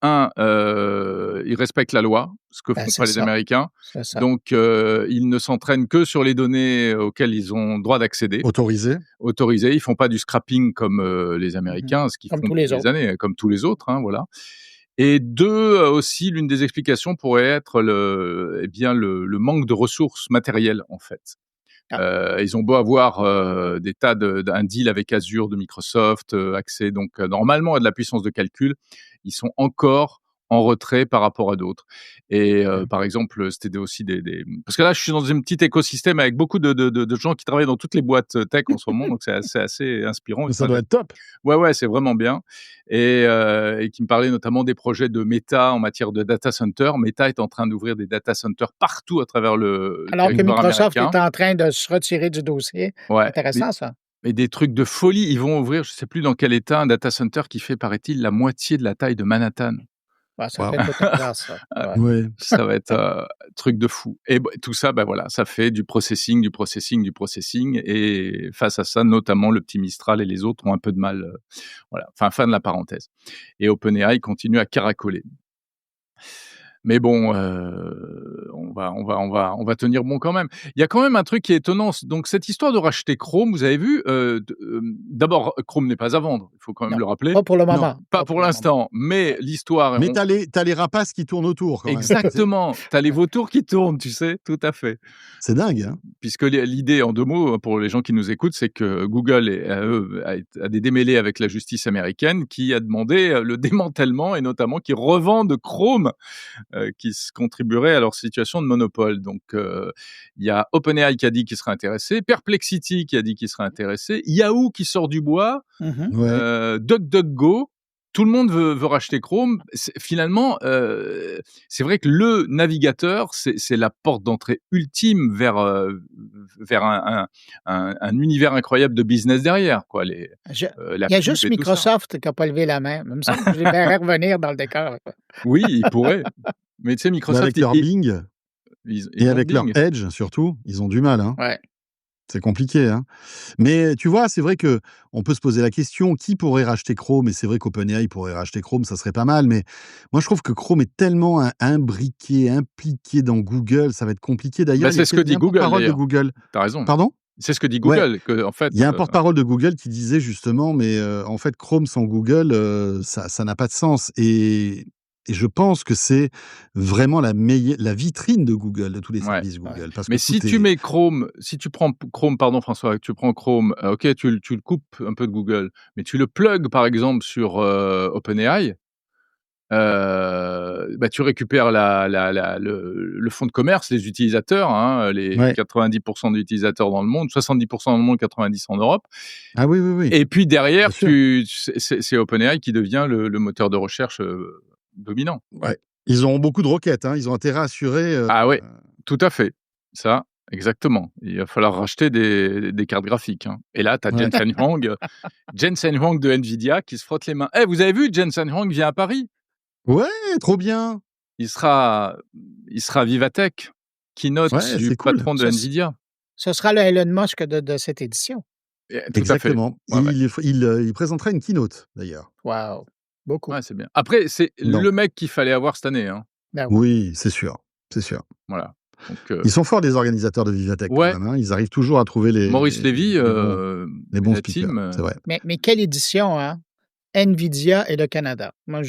Ils respectent la loi, ce que font pas les Américains. C'est ça. Donc, ils ne s'entraînent que sur les données auxquelles ils ont droit d'accéder. Autorisé. Ils font pas du scrapping comme les Américains, ce qu'ils Comme font tous les depuis des autres. années, comme tous les autres, hein, voilà. Et aussi, l'une des explications pourrait être le manque de ressources matérielles, en fait. Ils ont beau avoir un deal avec Azure de Microsoft, accès donc normalement à de la puissance de calcul, ils sont encore en retrait par rapport à d'autres. Et par exemple, c'était aussi parce que là, je suis dans un petit écosystème avec beaucoup de gens qui travaillent dans toutes les boîtes tech en ce moment, donc c'est assez inspirant. Ça doit être top. Ouais, c'est vraiment bien. Et qui me parlait notamment des projets de Meta en matière de data center. Meta est en train d'ouvrir des data centers partout à travers le Alors que territoire Microsoft américain. est en train de se retirer du dossier. Ouais, Intéressant, ça. mais des trucs de folie. Ils vont ouvrir, je sais plus dans quel état, un data center qui fait, paraît-il, la moitié de la taille de Manhattan. Ouais, ça Wow. fait toute la place, ça. Ouais. Ouais. Ça va être truc de fou. Et tout ça, voilà, ça fait du processing. Et face à ça, notamment le petit Mistral et les autres ont un peu de mal. Voilà. Enfin, fin de la parenthèse. Et OpenAI continue à caracoler. Mais bon, on va tenir bon quand même. Il y a quand même un truc qui est étonnant. Donc cette histoire de racheter Chrome, vous avez vu, d'abord Chrome n'est pas à vendre, il faut quand même Non, le rappeler. pas pour le moment. Non, Pas pour l'instant, mais l'histoire. Mais t'as les rapaces qui tournent autour quand même. Exactement. T'as les vautours qui tournent, tu sais, tout à fait. C'est dingue, hein. Puisque l'idée, en 2 mots, pour les gens qui nous écoutent, c'est que Google a des démêlés avec la justice américaine qui a demandé le démantèlement et notamment qui revendent Chrome, qui contribuerait à leur situation de monopole. Donc, il y a OpenAI qui a dit qu'il serait intéressé, Perplexity qui a dit qu'il serait intéressé, Yahoo qui sort du bois, Ouais. DuckDuckGo. Tout le monde veut racheter Chrome. Finalement, c'est vrai que le navigateur, c'est la porte d'entrée ultime vers un univers incroyable de business derrière, quoi. Il y a juste Microsoft qui n'a pas levé la main. Il me semble que je les verrais revenir dans le décor. Oui, ils pourraient. Mais tu sais, Microsoft... avec leur Bing et avec leur Bing. Edge, surtout, ils ont du mal, hein. Ouais. C'est compliqué, hein. Mais tu vois, c'est vrai que on peut se poser la question, qui pourrait racheter Chrome? Et c'est vrai qu'OpenAI pourrait racheter Chrome, ça serait pas mal. Mais moi, je trouve que Chrome est tellement imbriqué, impliqué dans Google, ça va être compliqué. D'ailleurs, c'est ce que dit Google, porte-parole de d'ailleurs. Google. T'as raison. Pardon? C'est ce que dit Google, que en fait... Il y a un porte-parole de Google qui disait justement, mais en fait, Chrome sans Google, ça n'a pas de sens. Et je pense que c'est vraiment la vitrine de Google, de tous les services Google. Parce mais que si tu mets Chrome, si tu prends Chrome, pardon François, tu prends Chrome, ok, tu le coupes un peu de Google, mais tu le plugs par exemple sur OpenAI, tu récupères le fonds de commerce, les utilisateurs, hein, les 90% d'utilisateurs dans le monde, 70% dans le monde, 90% en Europe. Ah oui. Et puis derrière, c'est OpenAI qui devient le moteur de recherche dominant. Ouais. Ils ont beaucoup de requêtes, hein. Ils ont intérêt à assurer. Ah oui, tout à fait. Ça, exactement. Il va falloir racheter des cartes graphiques, hein. Et là, tu as Jensen Huang de Nvidia qui se frotte les mains. Vous avez vu, Jensen Huang vient à Paris. Ouais, trop bien. Il sera à Vivatech, keynote du patron de Nvidia. Ce sera le Elon Musk de cette édition. Exactement. Tout à fait. Il présentera une keynote, d'ailleurs. Wow. Beaucoup. Ouais, c'est bien. Après, c'est le mec qu'il fallait avoir cette année, hein. Ben oui, c'est sûr. Voilà. Donc, ils sont forts, les organisateurs de Vivatech, quand même, hein. Ils arrivent toujours à trouver Maurice Lévy, les bons speakers, c'est vrai. Mais quelle édition, hein? Nvidia et le Canada. Moi,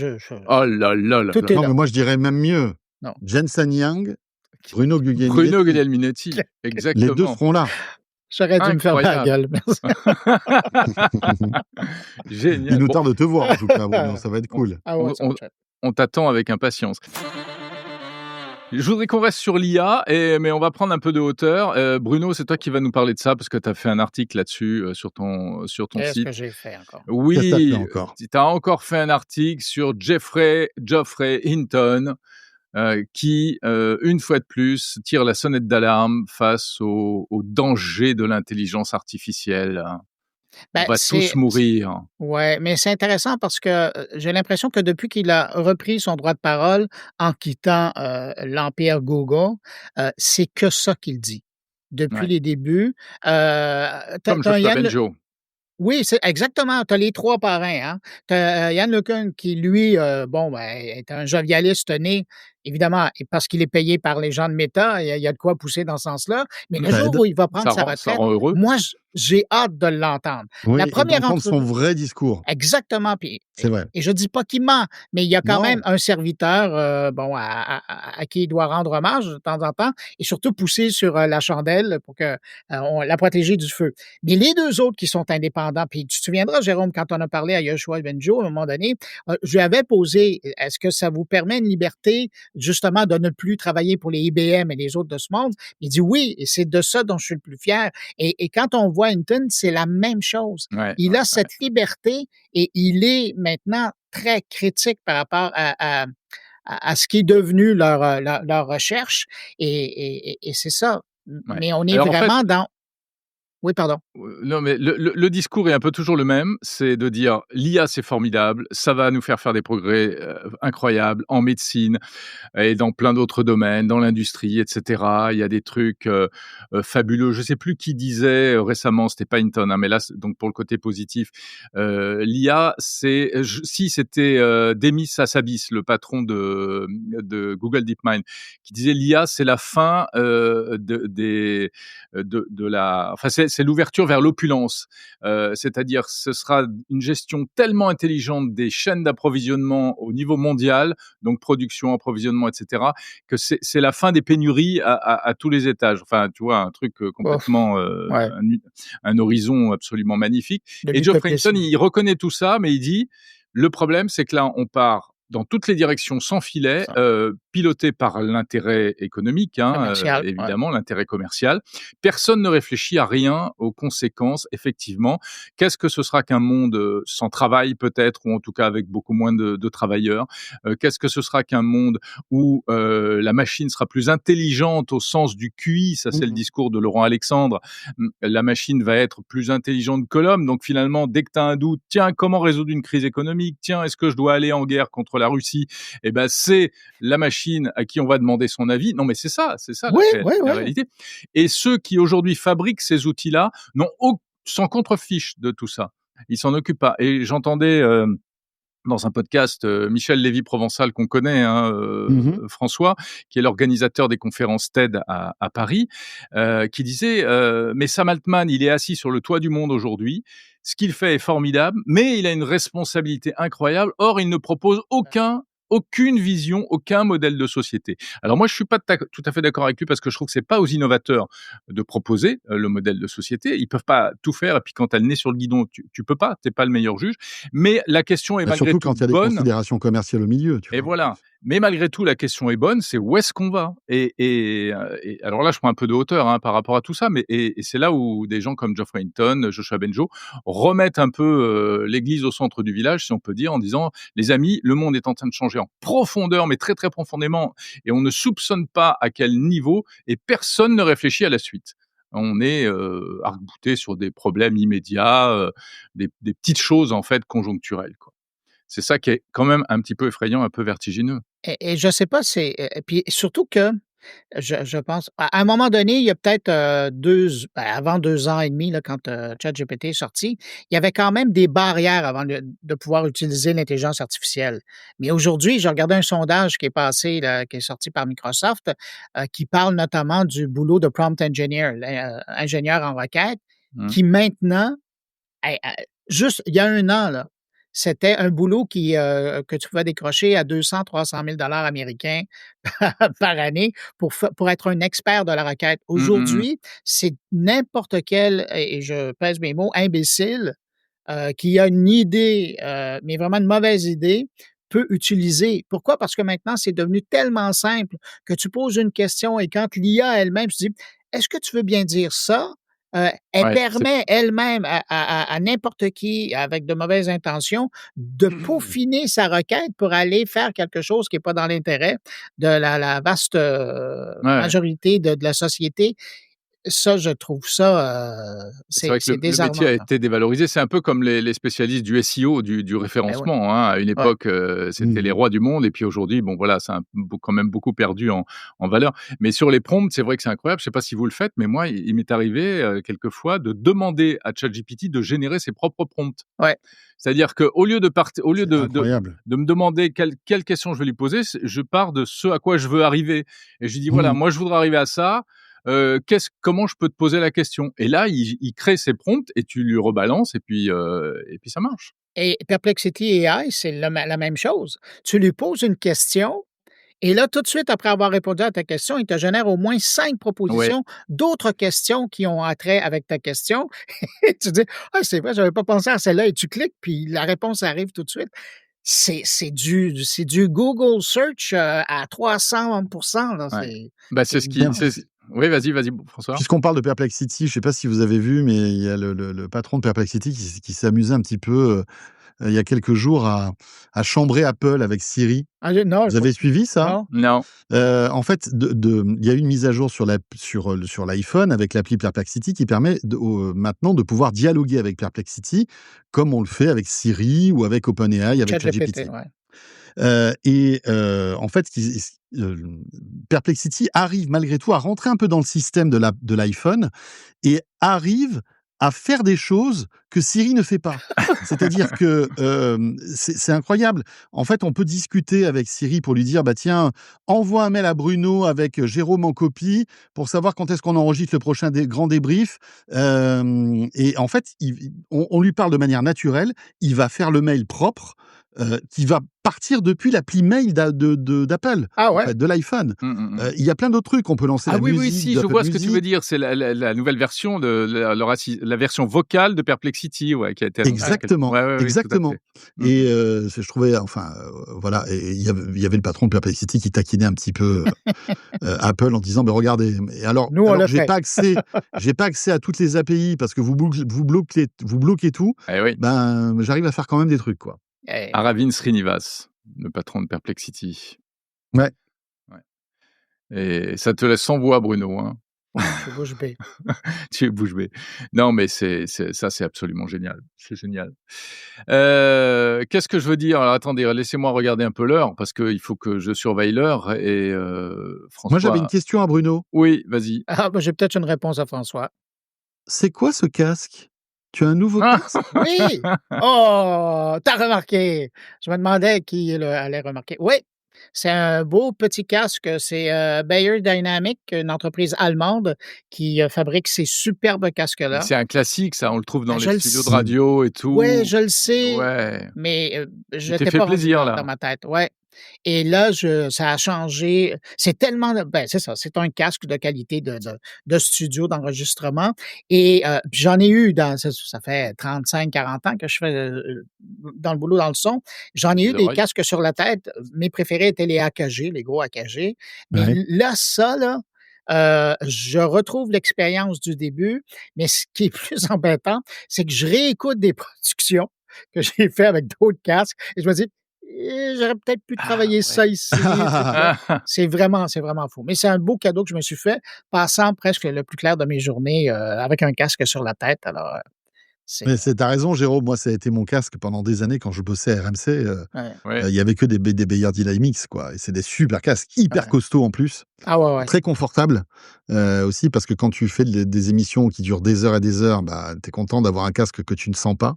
Oh là là là. Tout est là. Mais moi, je dirais même mieux. Non. Jensen Huang, Bruno Guglielminetti. Exactement. Les deux seront là. J'aurais dû me faire la gueule. Merci. Génial. Il nous tarde de te voir, en tout cas. Bon, ça va être cool. On t'attend avec impatience. Je voudrais qu'on reste sur l'IA, mais on va prendre un peu de hauteur. Bruno, c'est toi qui vas nous parler de ça, parce que tu as fait un article là-dessus sur ton site. Qu'est-ce que j'ai fait encore? Oui, tu as encore fait un article sur Geoffrey Hinton, qui, une fois de plus, tire la sonnette d'alarme face au danger de l'intelligence artificielle. On va tous mourir. Oui, mais c'est intéressant parce que j'ai l'impression que depuis qu'il a repris son droit de parole en quittant l'empire Google, c'est que ça qu'il dit. Depuis les débuts. Comme Joshua Benjo. Oui, c'est exactement. Tu as les 3 parrains, hein. Tu as, Yann LeCun qui, lui, est un jovialiste né, évidemment, et parce qu'il est payé par les gens de Meta, il y a de quoi pousser dans ce sens-là. Mais le Ça jour aide. où il va prendre sa Ça retraite, rend heureux. moi, j'ai hâte de l'entendre. Oui, La et première d'entendre son entrevue vrai discours. exactement, puis C'est vrai. et je dis pas qu'il ment, mais il y a quand même Non, un serviteur, à qui il doit rendre hommage de temps en temps et surtout pousser sur, la chandelle pour que, on la protéger du feu. Mais les 2 autres qui sont indépendants, puis tu te souviendras, Jérôme, quand on a parlé à Yoshua Benjo, à un moment donné, je lui avais posé: «Est-ce que ça vous permet une liberté, justement, de ne plus travailler pour les IBM et les autres de ce monde?» Il dit: «Oui, et c'est de ça dont je suis le plus fier» et quand on voit Hinton, c'est la même chose. Ouais, Il ouais. a cette liberté et il est maintenant très critique par rapport à ce qui est devenu leur recherche et c'est ça. Ouais. Mais on est Alors en fait, vraiment dans oui, pardon. Non, mais le discours est un peu toujours le même, c'est de dire: «L'IA, c'est formidable, ça va nous faire des progrès, incroyables en médecine et dans plein d'autres domaines, dans l'industrie et cetera. Il y a des trucs, fabuleux». Je sais plus qui disait, récemment, c'était pas Hinton, hein, mais là, c'est donc pour le côté positif, l'IA, c'est si c'était, Demis Hassabis, le patron de Google DeepMind, qui disait: «L'IA, c'est la fin, de la enfin, c'est l'ouverture vers l'opulence. C'est-à-dire, ce sera une gestion tellement intelligente des chaînes d'approvisionnement au niveau mondial, donc production, approvisionnement, etc., que c'est la fin des pénuries à tous les étages. Enfin, tu vois, un truc Ouf, complètement, ouais, un horizon absolument magnifique. de Et Geoffrey Hinton, l'utopisme il reconnaît tout ça, mais il dit, le problème, c'est que là, on part dans toutes les directions sans filet, ça, piloté par l'intérêt économique, hein, commercial, ouais. évidemment, l'intérêt commercial. Personne ne réfléchit à rien aux conséquences, effectivement. Qu'est-ce que ce sera qu'un monde sans travail, peut-être, ou en tout cas avec beaucoup moins de travailleurs? Qu'est-ce que ce sera qu'un monde où la machine sera plus intelligente au sens du QI? Ça, c'est le Mmh. discours de Laurent Alexandre. La machine va être plus intelligente que l'homme. Donc, finalement, dès que tu as un doute, tiens, comment résoudre une crise économique? Tiens, est-ce que je dois aller en guerre contre la Russie? Eh ben, c'est la machine à qui on va demander son avis. Non, mais c'est ça Oui, oui, la oui. réalité. Et ceux qui aujourd'hui fabriquent ces outils-là s'en contrefichent de tout ça. Ils s'en occupent pas. Et j'entendais dans un podcast Michel Lévy-Provençal qu'on connaît, hein, Mmh. François, qui est l'organisateur des conférences TED à Paris, qui disait mais Sam Altman, il est assis sur le toit du monde aujourd'hui. Ce qu'il fait est formidable, mais il a une responsabilité incroyable. Or, il ne propose aucune vision, aucun modèle de société. Alors moi, je suis pas tout à fait d'accord avec lui parce que je trouve que c'est pas aux innovateurs de proposer le modèle de société. Ils peuvent pas tout faire et puis quand tu as le nez sur le guidon, tu peux pas, t'es pas le meilleur juge. Mais la question est Bah, malgré surtout tout quand il y a des bonne. considérations commerciales au milieu, tu Et vois? voilà. Mais malgré tout, la question est bonne, c'est où est-ce qu'on va? Et alors là, je prends un peu de hauteur, hein, par rapport à tout ça, mais et c'est là où des gens comme Geoffrey Hinton, Joshua Benjo, remettent un peu, l'église au centre du village, si on peut dire, en disant: «Les amis, le monde est en train de changer en profondeur, mais très, très profondément et on ne soupçonne pas à quel niveau et personne ne réfléchit à la suite». On est, arc-bouté sur des problèmes immédiats, des petites choses, en fait, conjoncturelles, quoi. C'est ça qui est quand même un petit peu effrayant, un peu vertigineux. Et je sais pas, c'est et puis surtout que je pense à un moment donné, il y a peut-être, 2 avant 2 ans et demi là, quand, ChatGPT est sorti, il y avait quand même des barrières avant de pouvoir utiliser l'intelligence artificielle. Mais aujourd'hui, j'ai regardé un sondage qui est passé là, qui est sorti par Microsoft, qui parle notamment du boulot de prompt engineer, ingénieur en requête, Mmh. qui maintenant juste il y a un an, là, c'était un boulot que tu pouvais décrocher à 200-300 000 $ américains par année pour être un expert de la requête. Mmh, mmh mh. Aujourd'hui, c'est n'importe quel, et je pèse mes mots, imbécile, qui a une idée, mais vraiment une mauvaise idée, peut utiliser. Pourquoi? Parce que maintenant, c'est devenu tellement simple que tu poses une question et quand l'IA elle-même se dit: «Est-ce que tu veux bien dire ça?» Elle Ouais, c'est permet elle-même à n'importe qui avec de mauvaises intentions de peaufiner sa requête pour aller faire quelque chose qui est pas dans l'intérêt de la vaste, ouais, ouais. majorité de la société. Ça, je trouve ça, C'est vrai que c'est le désarmant, métier a là. été dévalorisé. C'est un peu comme les spécialistes du SEO, du Ben oui. référencement, hein. À une Ouais. époque, c'était les Mmh. rois du monde et puis aujourd'hui, bon voilà, ça a quand même beaucoup perdu en valeur. Mais sur les prompts, c'est vrai que c'est incroyable. Je sais pas si vous le faites, mais moi, il m'est arrivé, quelquefois de demander à ChatGPT de générer ses propres prompts. Ouais. C'est-à-dire qu'au lieu au lieu C'est incroyable. de me demander quelle question je vais lui poser, je pars de ce à quoi je veux arriver et je lui dis: «Voilà, Mmh. moi je voudrais arriver à ça, comment je peux te poser la question?» Et là, il crée ses prompts et tu lui rebalances et puis ça marche. Et Perplexity AI, c'est la même chose. Tu lui poses une question et là, tout de suite, après avoir répondu à ta question, il te génère au moins 5 Ouais, propositions d'autres questions qui ont attrait avec ta question. Et tu dis: «Ah, c'est vrai, j'avais pas pensé à celle-là» et tu cliques, puis la réponse arrive tout de suite. C'est du Google Search, à 300 là, ouais. c'est C'est ce qui Tiens, immense. oui, vas-y, François. puisqu'on parle de Perplexity, je sais pas si vous avez vu, mais il y a le patron de Perplexity qui s'est amusé un petit peu, il y a quelques jours à chambrer Apple avec Siri. Ah, non, Vous avez suivi ça? non? Non. En fait, il y a eu une mise à jour sur l'iPhone avec l'appli Perplexity qui permet maintenant de pouvoir dialoguer avec Perplexity comme on le fait avec Siri ou avec OpenAI, avec ChatGPT, ChatGPT. ouais. En fait, Perplexity arrive malgré tout à rentrer un peu dans le système de l'iPhone et arrive à faire des choses que Siri ne fait pas. C'est-à-dire que, c'est incroyable. En fait, on peut discuter avec Siri pour lui dire: «Bah, tiens, envoie un mail à Bruno avec, Jérôme en copie pour savoir quand est-ce qu'on enregistre le prochain grand débrief». Hem Et en fait, on lui parle de manière naturelle, il va faire le mail propre, qui va partir depuis l'appli mail d'Apple, Ah en ouais? fait, de l'iPhone. Mmh, mmh mh. Il y a plein d'autres trucs. On peut lancer Ah la oui, oui, musique si, je d'Apple vois ce que tu veux Music. dire. C'est la nouvelle version de la version vocale de Perplexity, ouais, qui a été annoncée il y a quelques Exactement, ouais, ouais, oui, tout à exactement. fait. Mmh mh. Je trouvais enfin, voilà, et il y avait le patron de Perplexity qui taquinait un petit peu, Apple en disant: «Beh, regardez». Mais alors Nous, on alors le j'ai fait. pas accès j'ai pas accès à toutes les API parce que vous bloquez tout. Eh oui, Ben, j'arrive à faire quand même des trucs, quoi. Eh, Aravind Srinivas, le patron de Perplexity. Ouais. Ouais et ça te laisse sans voix, Bruno, hein. je suis bouche bée. Tu es bouche bée. Non, mais c'est absolument génial. C'est génial. Qu'est-ce que je veux dire? Alors attendez, laissez-moi regarder un peu l'heure parce qu'il faut que je surveille l'heure et Moi, j'avais une François question à Bruno. oui, vas-y. Ah, bah, j'ai peut-être une réponse à François. C'est quoi ce casque? Tu as un nouveau casque? Oui! Oh! Tu remarqué! Je me demandais qui allait remarquer. Oui, c'est un beau petit casque, c'est, Bayer Dynamic, une entreprise allemande qui, fabrique ces superbes Mais casques-là. c'est un classique ça, on le trouve dans Ben, les je le studios de s Mmh. radio et ouais, tout. je le sais, Ouais, mais, tu t'es j'étais fait pas rendu plaisir là dans là. ma tête. Ouais. Et là, ça a changé. C'est tellement c'est ça, c'est un casque de qualité de studio, d'enregistrement et j'en ai eu ça fait 35-40 ans que je fais, dans le boulot dans le son. J'en ai eu Les des oreilles. casques sur la tête. Mes préférés étaient les AKG, les gros AKG. Mais Ouais. là, ça là, je retrouve l'expérience du début, mais ce qui est plus embêtant, c'est que je réécoute des productions que j'ai fait avec d'autres casques et je me dis: J'aurais peut-être pu Ah travailler ouais. ça ici, et cetera». C'est vraiment fou. Mais c'est un beau cadeau que je me suis fait, passant presque le plus clair de mes journées, avec un casque sur la tête. Alors, c'est Mais tu raison, Jérôme. Moi, ça a été mon casque pendant des années quand je bossais à RMC. ouais, Ouais. Il y avait que des Bayer Dynamics, quoi, et c'est des super casques, hyper ouais. costauds en plus, Ah ouais, ouais. très confortables, aussi parce que quand tu fais des émissions qui durent des heures et des heures, bah, tu es content d'avoir un casque que tu ne sens pas,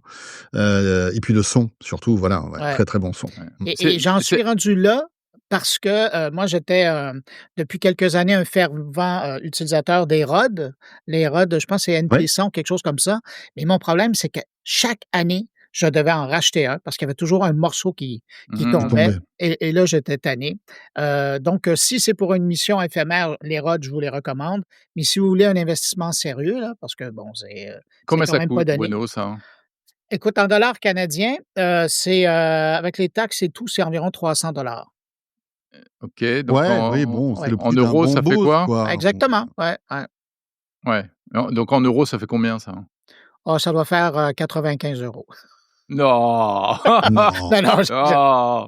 et puis le son surtout, voilà, ouais, Ouais. très, très bon son. Ouais. Mmh. Et j'en suis rendu là parce que, moi j'étais, depuis quelques années un fervent, utilisateur des ROD. Les ROD, je pense que c'est Ouais, NP Son, quelque chose comme ça. Mais mon problème, c'est que chaque année, je devais en racheter un parce qu'il y avait toujours un morceau qui Mmh qui mh. tombait tombait. et là, j'étais tanné. Donc, si c'est pour une mission éphémère, les ROD, je vous les recommande. Mais si vous voulez un investissement sérieux là, parce que bon, c'est Combien quand ça même pas coûte, donné. Bueno, ça? Écoute, en dollars canadiens, c'est, avec les taxes et tout, c'est environ 300 $. OK, donc Ouais, oui, bon, c'est Ouais, le en prix d'un euros, bon ça fait Bose, quoi? quoi. exactement, ouais, ouais. Ouais. Donc en euros, ça fait combien ça? Ah, ça doit faire, 95 €. Non! Non. Non, non, je Oh!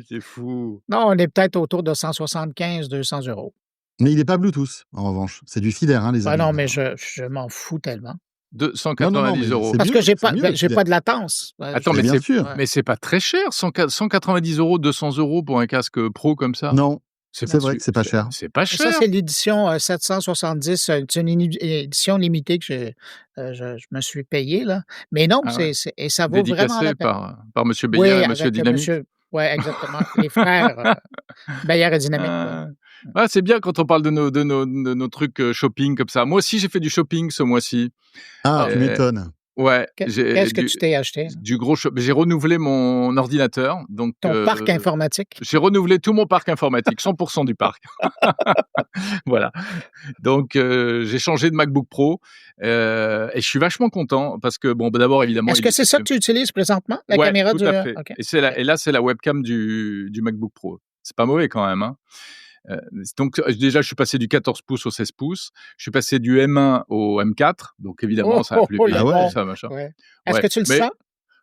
C'est fou. non, on est peut-être autour de 175-200 €. Mais il est pas Bluetooth, en revanche. C'est du FIDAIR, hein, les Ben amis. non, mais je m'en fous tellement. De Non, non, non, 190 mais euros. c'est Parce que mieux, j'ai c'est pas, mieux, ben, le j'ai FIDAIR. pas de latence. Attends, Mais mais bien c'est sûr. Ouais. mais c'est pas très cher, 190 euros, 200 euros pour un casque pro comme ça. Non, C'est c'est vrai que c'est pas cher. c'est pas Mais ça, cher. c'est l'édition 770. C'est une édition limitée que je me suis payé, là. Mais non, Ah ouais. et ça vaut vraiment la Dédicacé peine. par Monsieur Oui, Beyer et Monsieur avec Dynamique. monsieur. Oui, exactement. Les frères Beyer et Dynamique, oui. Ah. Ah, c'est bien quand on parle de nos trucs shopping comme ça. Moi aussi, j'ai fait du shopping ce mois-ci. Ah, Ah, tu m'étonnes. Ouais, qu'est-ce que tu t'es acheté? du gros j'ai renouvelé mon ordinateur, donc Ton parc informatique? j'ai renouvelé tout mon parc informatique, 100% du parc. Voilà. Donc j'ai changé de MacBook Pro et je suis vachement content parce que bon, d'abord évidemment. Est-ce que c'est ça que tu utilises présentement, la Ouais, caméra tout du? à fait. OK. Et là, c'est la webcam du MacBook Pro. C'est pas mauvais quand même, hein. Donc déjà, je suis passé du 14 pouces au 16 pouces. Je suis passé du M1 au M4. Donc évidemment, ça va plus vite, le Ah ouais? bon. ça, machin. Ouais. Est-ce Ouais, que tu le mais sens?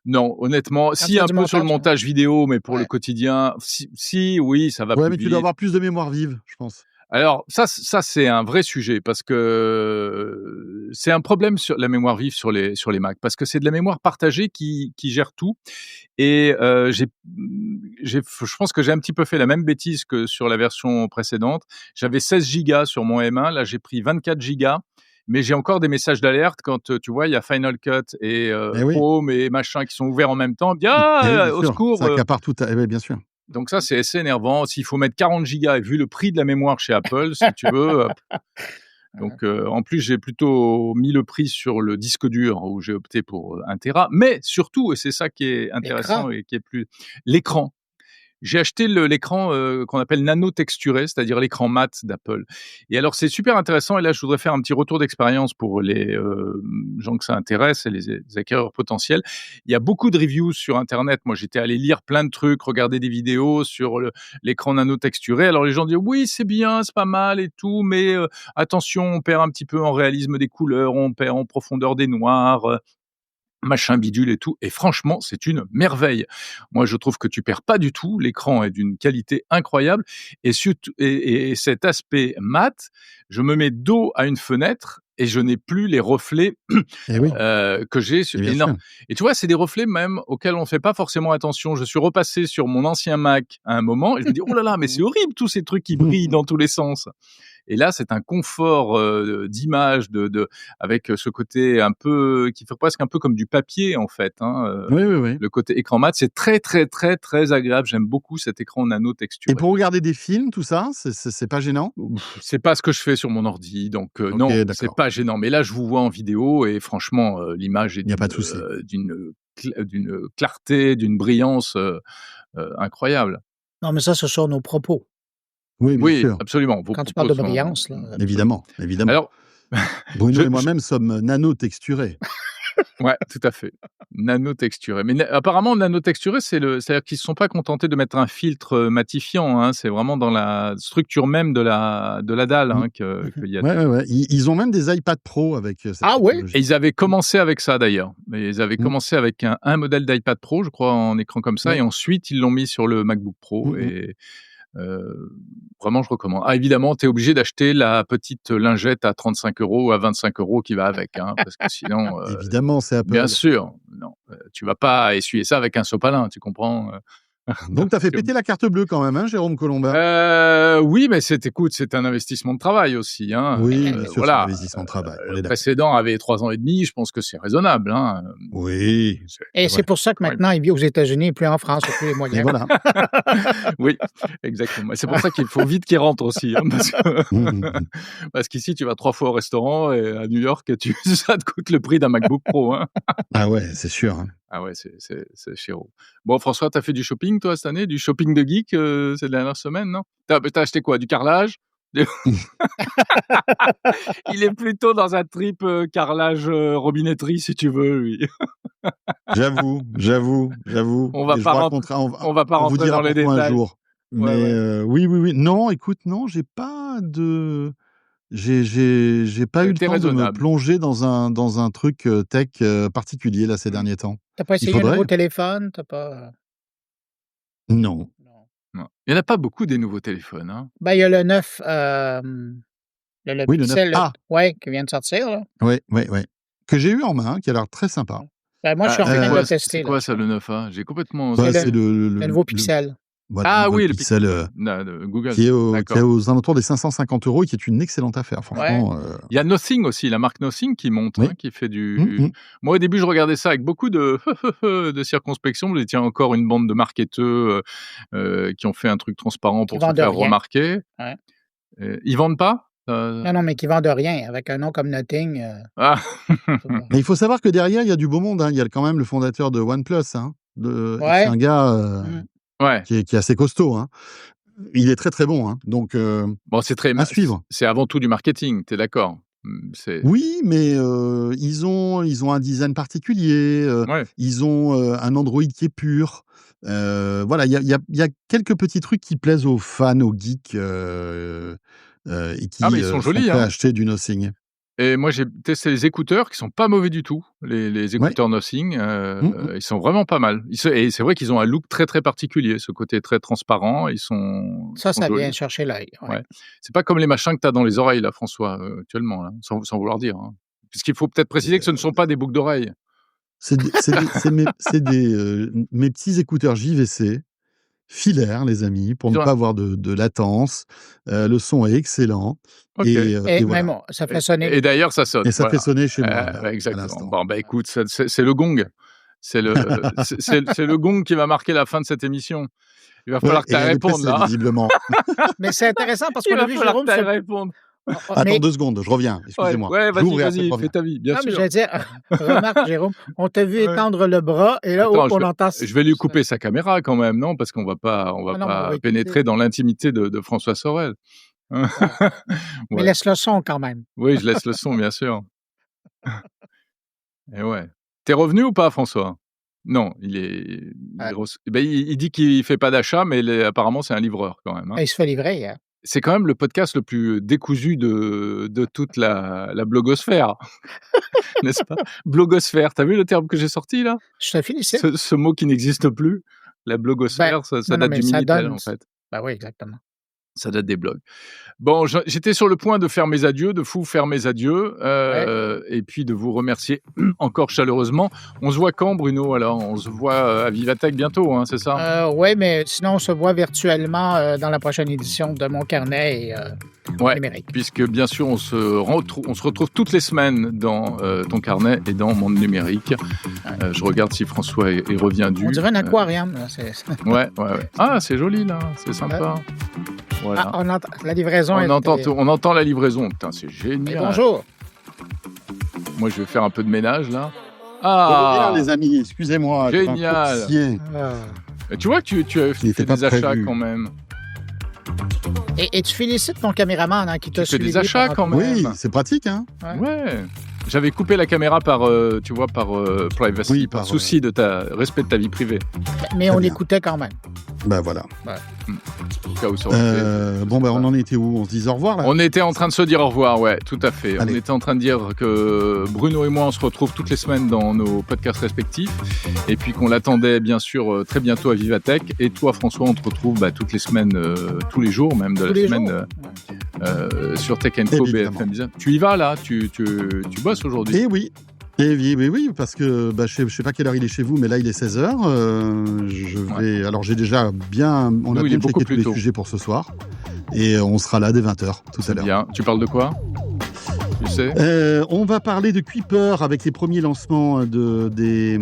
non, honnêtement, Quand si tu fais un du peu sur le montage, montage vidéo, mais pour le ouais. quotidien, si, oui, ça va Ouais, plus mais tu vite. dois avoir plus de mémoire vive, je pense. Alors ça c'est un vrai sujet parce que c'est un problème sur la mémoire vive sur les Mac parce que c'est de la mémoire partagée qui gère tout et je pense que j'ai un petit peu fait la même bêtise que sur la version précédente. J'avais 16 gigas sur mon M1, là j'ai pris 24 gigas, mais j'ai encore des messages d'alerte quand, tu vois, il y a Final Cut et Eh oui. Chrome et machin qui sont ouverts en même temps. Eh oui, bien Au sûr. secours, Ça accapare tout. Eh oui, bien sûr. donc ça, c'est assez énervant. S'il faut mettre 40 gigas et vu le prix de la mémoire chez Apple, si tu veux. Donc, en plus, j'ai plutôt mis le prix sur le disque dur où j'ai opté pour 1 téra. Mais surtout, et c'est ça qui est intéressant L'écran. et qui est plus... L'écran. J'ai acheté l'écran qu'on appelle nano texturé, c'est-à-dire l'écran mat d'Apple. Et alors, c'est super intéressant. Et là, je voudrais faire un petit retour d'expérience pour les gens que ça intéresse et les acquéreurs potentiels. Il y a beaucoup de reviews sur Internet. Moi, j'étais allé lire plein de trucs, regarder des vidéos sur l'écran nano texturé. Alors, les gens disent oui, c'est bien, c'est pas mal et tout, mais attention, on perd un petit peu en réalisme des couleurs, on perd en profondeur des noirs. Machin bidule et tout, et franchement, c'est une merveille. Moi, je trouve que tu perds pas du tout. L'écran est d'une qualité incroyable, et surtout, et cet aspect mat, je me mets dos à une fenêtre et je n'ai plus les reflets Eh oui. que j'ai. Et bien Et non. sûr. Et tu vois, c'est des reflets même auxquels on fait pas forcément attention. Je suis repassé sur mon ancien Mac à un moment et je me dis oh là là, mais c'est horrible tous ces trucs qui brillent dans tous les sens. Et là, c'est un confort d'image, avec ce côté un peu qui fait presque un peu comme du papier en fait. Hein, Oui, oui, oui. le côté écran mat, c'est très très très très agréable. J'aime beaucoup cet écran nano Et texturé. pour regarder des films, tout ça, c'est pas gênant? C'est pas ce que je fais sur mon ordi, donc Ok, non, c'est d'accord. pas gênant. Mais là, je vous vois en vidéo et franchement, l'image est Il n'y a pas de souci. d'une clarté, d'une brillance incroyable. Non, mais ça, ce sont nos propos. Oui, bien Oui, sûr. absolument. Vos Quand tu propos parles de sont- brillance, là. Évidemment, évidemment. Alors, Bruno je- et moi-même sommes nano-texturés. ouais, tout à fait. Nano texturé. Mais apparemment, nano texturé, c'est-à-dire qu'ils ne se sont pas contentés de mettre un filtre matifiant. Hein, c'est vraiment dans la structure même de la dalle hein, qu'il y a. Ouais, ouais, ouais. Ils ont même des iPad Pro avec cette Ah ouais? technologie. Et ils avaient commencé avec ça d'ailleurs. Ils avaient commencé avec un modèle d'iPad Pro, je crois, en écran comme ça, Ouais. et ensuite ils l'ont mis sur le MacBook Pro. Et vraiment, je recommande. Ah, évidemment, tu es obligé d'acheter la petite lingette à 35 € ou à 25 € qui va avec, hein, parce que sinon, Évidemment, c'est Apple. bien sûr, non, tu vas pas essuyer ça avec un sopalin, tu comprends? Donc, tu as fait péter la carte bleue quand même, hein, Jérôme Colombin? Oui, mais écoute, c'est un investissement de travail aussi, hein. Oui, bien sûr, c'est un Voilà. investissement de travail. On est Le d'accord. précédent avait 3 ans et demi, je pense que c'est raisonnable, hein. Oui. Et c'est vrai. pour ça que maintenant, il vit aux États-Unis et plus en France, avec tous les Et moyens. voilà. Oui, exactement. Et c'est pour ça qu'il faut vite qu'il rentre aussi, hein, parce qu'ici, tu vas 3 fois au restaurant et à New York, ça te coûte le prix d'un MacBook Pro, hein. Ah ouais, c'est sûr. Hein. Ah ouais, c'est chéro. Bon, François, t'as fait du shopping, toi, cette année? Du shopping de geek, ces dernières semaines, non? T'as acheté quoi? Du carrelage? Il est plutôt dans un trip carrelage robinetterie, si tu veux, lui. J'avoue. On va Et je pas vous rentrer- raconterai- on va pas on vous rentrer dira dans les pourquoi un détails. jour. Ouais, Mais ouais. oui. Non, écoute, non, j'ai pas de... J'ai pas eu le T'es temps de me raisonnable. plonger dans un truc tech particulier là ces derniers temps. T'as pas Il essayé un faudrait. nouveau téléphone? T'as pas... Non. Non. Non. Il n'y en a pas beaucoup des nouveaux téléphones. Hein. Ben, il y a le 9, le Oui, le Pixel, 9A. ouais, qui vient de sortir, là. Oui, oui, oui. Que j'ai eu en main, qui a l'air très sympa. Ben, moi, je suis en c'est train de quoi, le tester. c'est quoi ça, le 9A? J'ai complètement... Bah, le- c'est Le nouveau Pixel. voilà, le oui, le Pixel de Google. qui est D'accord. aux alentours des 550 € et qui est une excellente affaire, franchement. Il y a Nothing aussi, la marque Nothing qui monte, Oui. hein, qui fait du... Mm, mm. Moi, au début, je regardais ça avec beaucoup de, de circonspection. Je me disais, tiens, encore une bande de marketeux qui ont fait un truc transparent pour se vendent faire rien. remarquer. Ouais. Ils vendent pas Non, mais qui vendent rien. Avec un nom comme Nothing. Ah. Mais il faut savoir que derrière, il y a du beau monde. Hein. Il y a quand même le fondateur de OnePlus. Hein, Ouais. C'est un gars Ouais. qui est assez costaud. Hein. Il est très très bon. Hein. Donc, Bon, c'est très... à suivre. C'est avant tout du marketing, t'es d'accord? Oui, mais ils ont un design particulier. Ouais. Ils ont un Android qui est pur. Voilà, il y a quelques petits trucs qui plaisent aux fans, aux geeks, et qui mais ils sont jolis, sont prêts hein. à acheter du Nothing. Et moi, j'ai testé les écouteurs qui sont pas mauvais du tout. Les écouteurs Nothing, ils sont vraiment pas mal. Et c'est vrai qu'ils ont un look très très particulier, ce côté très transparent. Ils sont Ça jolis. vient chercher l'œil. Ouais. Ouais. C'est pas comme les machins que tu as dans les oreilles, là, François, actuellement, là, sans vouloir dire. Hein. Puisqu'il faut peut-être préciser que ce ne sont pas des boucles d'oreilles. C'est mes petits écouteurs JVC, filaires, les amis, pour ne pas avoir de latence. Le son est excellent. Ok. Et Et voilà. même, ça fait sonner. Et d'ailleurs, ça sonne. Et ça voilà. fait sonner chez moi. là, à Exactement. l'instant. Bon, bah écoute, c'est le gong. C'est le, c'est le gong qui va marquer la fin de cette émission. Il va falloir que tu et elle est répondes, pressée, là. visiblement. Mais c'est intéressant parce Il qu'on a va vu falloir Jérôme. que tu répondre. Attends Mais, 2 secondes, je reviens. Excusez-moi. Ouais, J'ouvre et après, vas-y, je reviens. fais ta vie, bien non, mais sûr. je veux dire, remarque, Jérôme, on t'a vu étendre le bras et là, Attends, on entend. Je vais lui couper sa caméra quand même, non? Parce qu'on va pas, non, mais on va pénétrer écouter. dans l'intimité de François Sorel. Mais Ouais. laisse le son quand même. Oui, je laisse le son, bien sûr. Et ouais. T'es revenu ou pas, François? Non, il dit qu'il fait pas d'achat, mais apparemment c'est un livreur quand même. Hein. Il se fait livrer. Hein. C'est quand même le podcast le plus décousu de toute la blogosphère, n'est-ce pas? Blogosphère, t'as vu le terme que j'ai sorti là? Je te félicite. Ce mot qui n'existe plus, la blogosphère, ça non, date mais du ça Minitel donne- en fait. Ben oui, exactement. Ça date des blogs. Bon, j'étais sur le point de faire mes adieux, de faire mes adieux, et puis de vous remercier encore chaleureusement. On se voit quand, Bruno, alors? On se voit à Vivatech bientôt, hein, c'est ça? Oui, mais sinon, on se voit virtuellement dans la prochaine édition de Mon Carnet et Ouais, Numérique. puisque bien sûr, on se retrouve toutes les semaines dans ton carnet et dans Monde Numérique. Je regarde si François est reviendu. On dirait un aquarium. Là, Ouais. Ah, c'est joli, là. C'est sympa. Voilà. on entend la livraison. On entend la livraison. Putain, c'est génial. Et bonjour. Moi, je vais faire un peu de ménage, là. Je reviens, les amis, excusez-moi. Génial. Tu vois que tu as fait des achats quand même. Et tu félicites ton caméraman qui t'a Tu fais suivi. des achats quand même. Oui, c'est pratique, hein. Ouais. J'avais coupé la caméra par privacy, Oui, par par, souci de respect de ta vie privée. Mais on bien. écoutait quand même. Bah voilà. Au cas où ça aurait été- Bon, on en était où? On se dit au revoir, là? On était en train de se dire au revoir, ouais, tout à fait. Allez. On était en train de dire que Bruno et moi, on se retrouve toutes les semaines dans nos podcasts respectifs, et puis qu'on l'attendait bien sûr très bientôt à Vivatech. Et toi, François, on te retrouve toutes les semaines, tous les jours même de Tous la les semaine sur Tech & Co, Évidemment. BFM Business. Tu y vas là? Tu bosses aujourd'hui? Eh oui. Oui, parce que je sais pas quelle heure il est chez vous, mais là il est 16h. Alors j'ai déjà on a Nous, il est bien beaucoup checké tous plus les tôt. sujets pour ce soir. Et on sera là dès 20h tout à l'heure. Bien. Tu parles de quoi? Tu sais? On va parler de Kuiper avec les premiers lancements des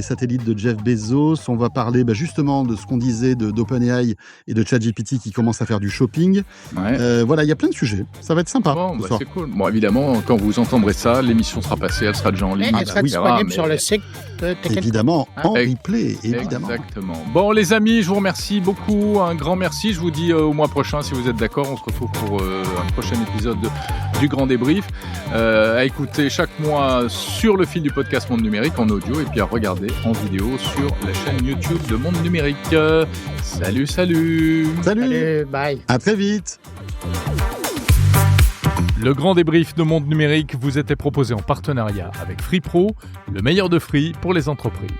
satellites de Jeff Bezos. On va parler justement de ce qu'on disait d'OpenAI et de ChatGPT qui commencent à faire du shopping. Ouais. Voilà, il y a plein de sujets. Ça va être sympa. Bon, ce soir. c'est cool. Bon, évidemment, quand vous entendrez ça, l'émission sera passée, elle sera déjà en ligne. Elle sera disponible sur le site de Tech & Co. Évidemment, en Ex- replay, évidemment. Exactement. Bon, les amis, je vous remercie beaucoup. Un grand merci. Je vous dis au mois prochain, si vous êtes d'accord. On se retrouve pour un prochain épisode du Grand Débrief. À écouter chaque mois sur le fil du podcast Monde Numérique en audio et puis à regarder en vidéo sur la chaîne YouTube de Monde Numérique. Salut. Salut. Salut, bye. À très vite. Le Grand Débrief de Monde Numérique vous était proposé en partenariat avec Free Pro, le meilleur de Free pour les entreprises.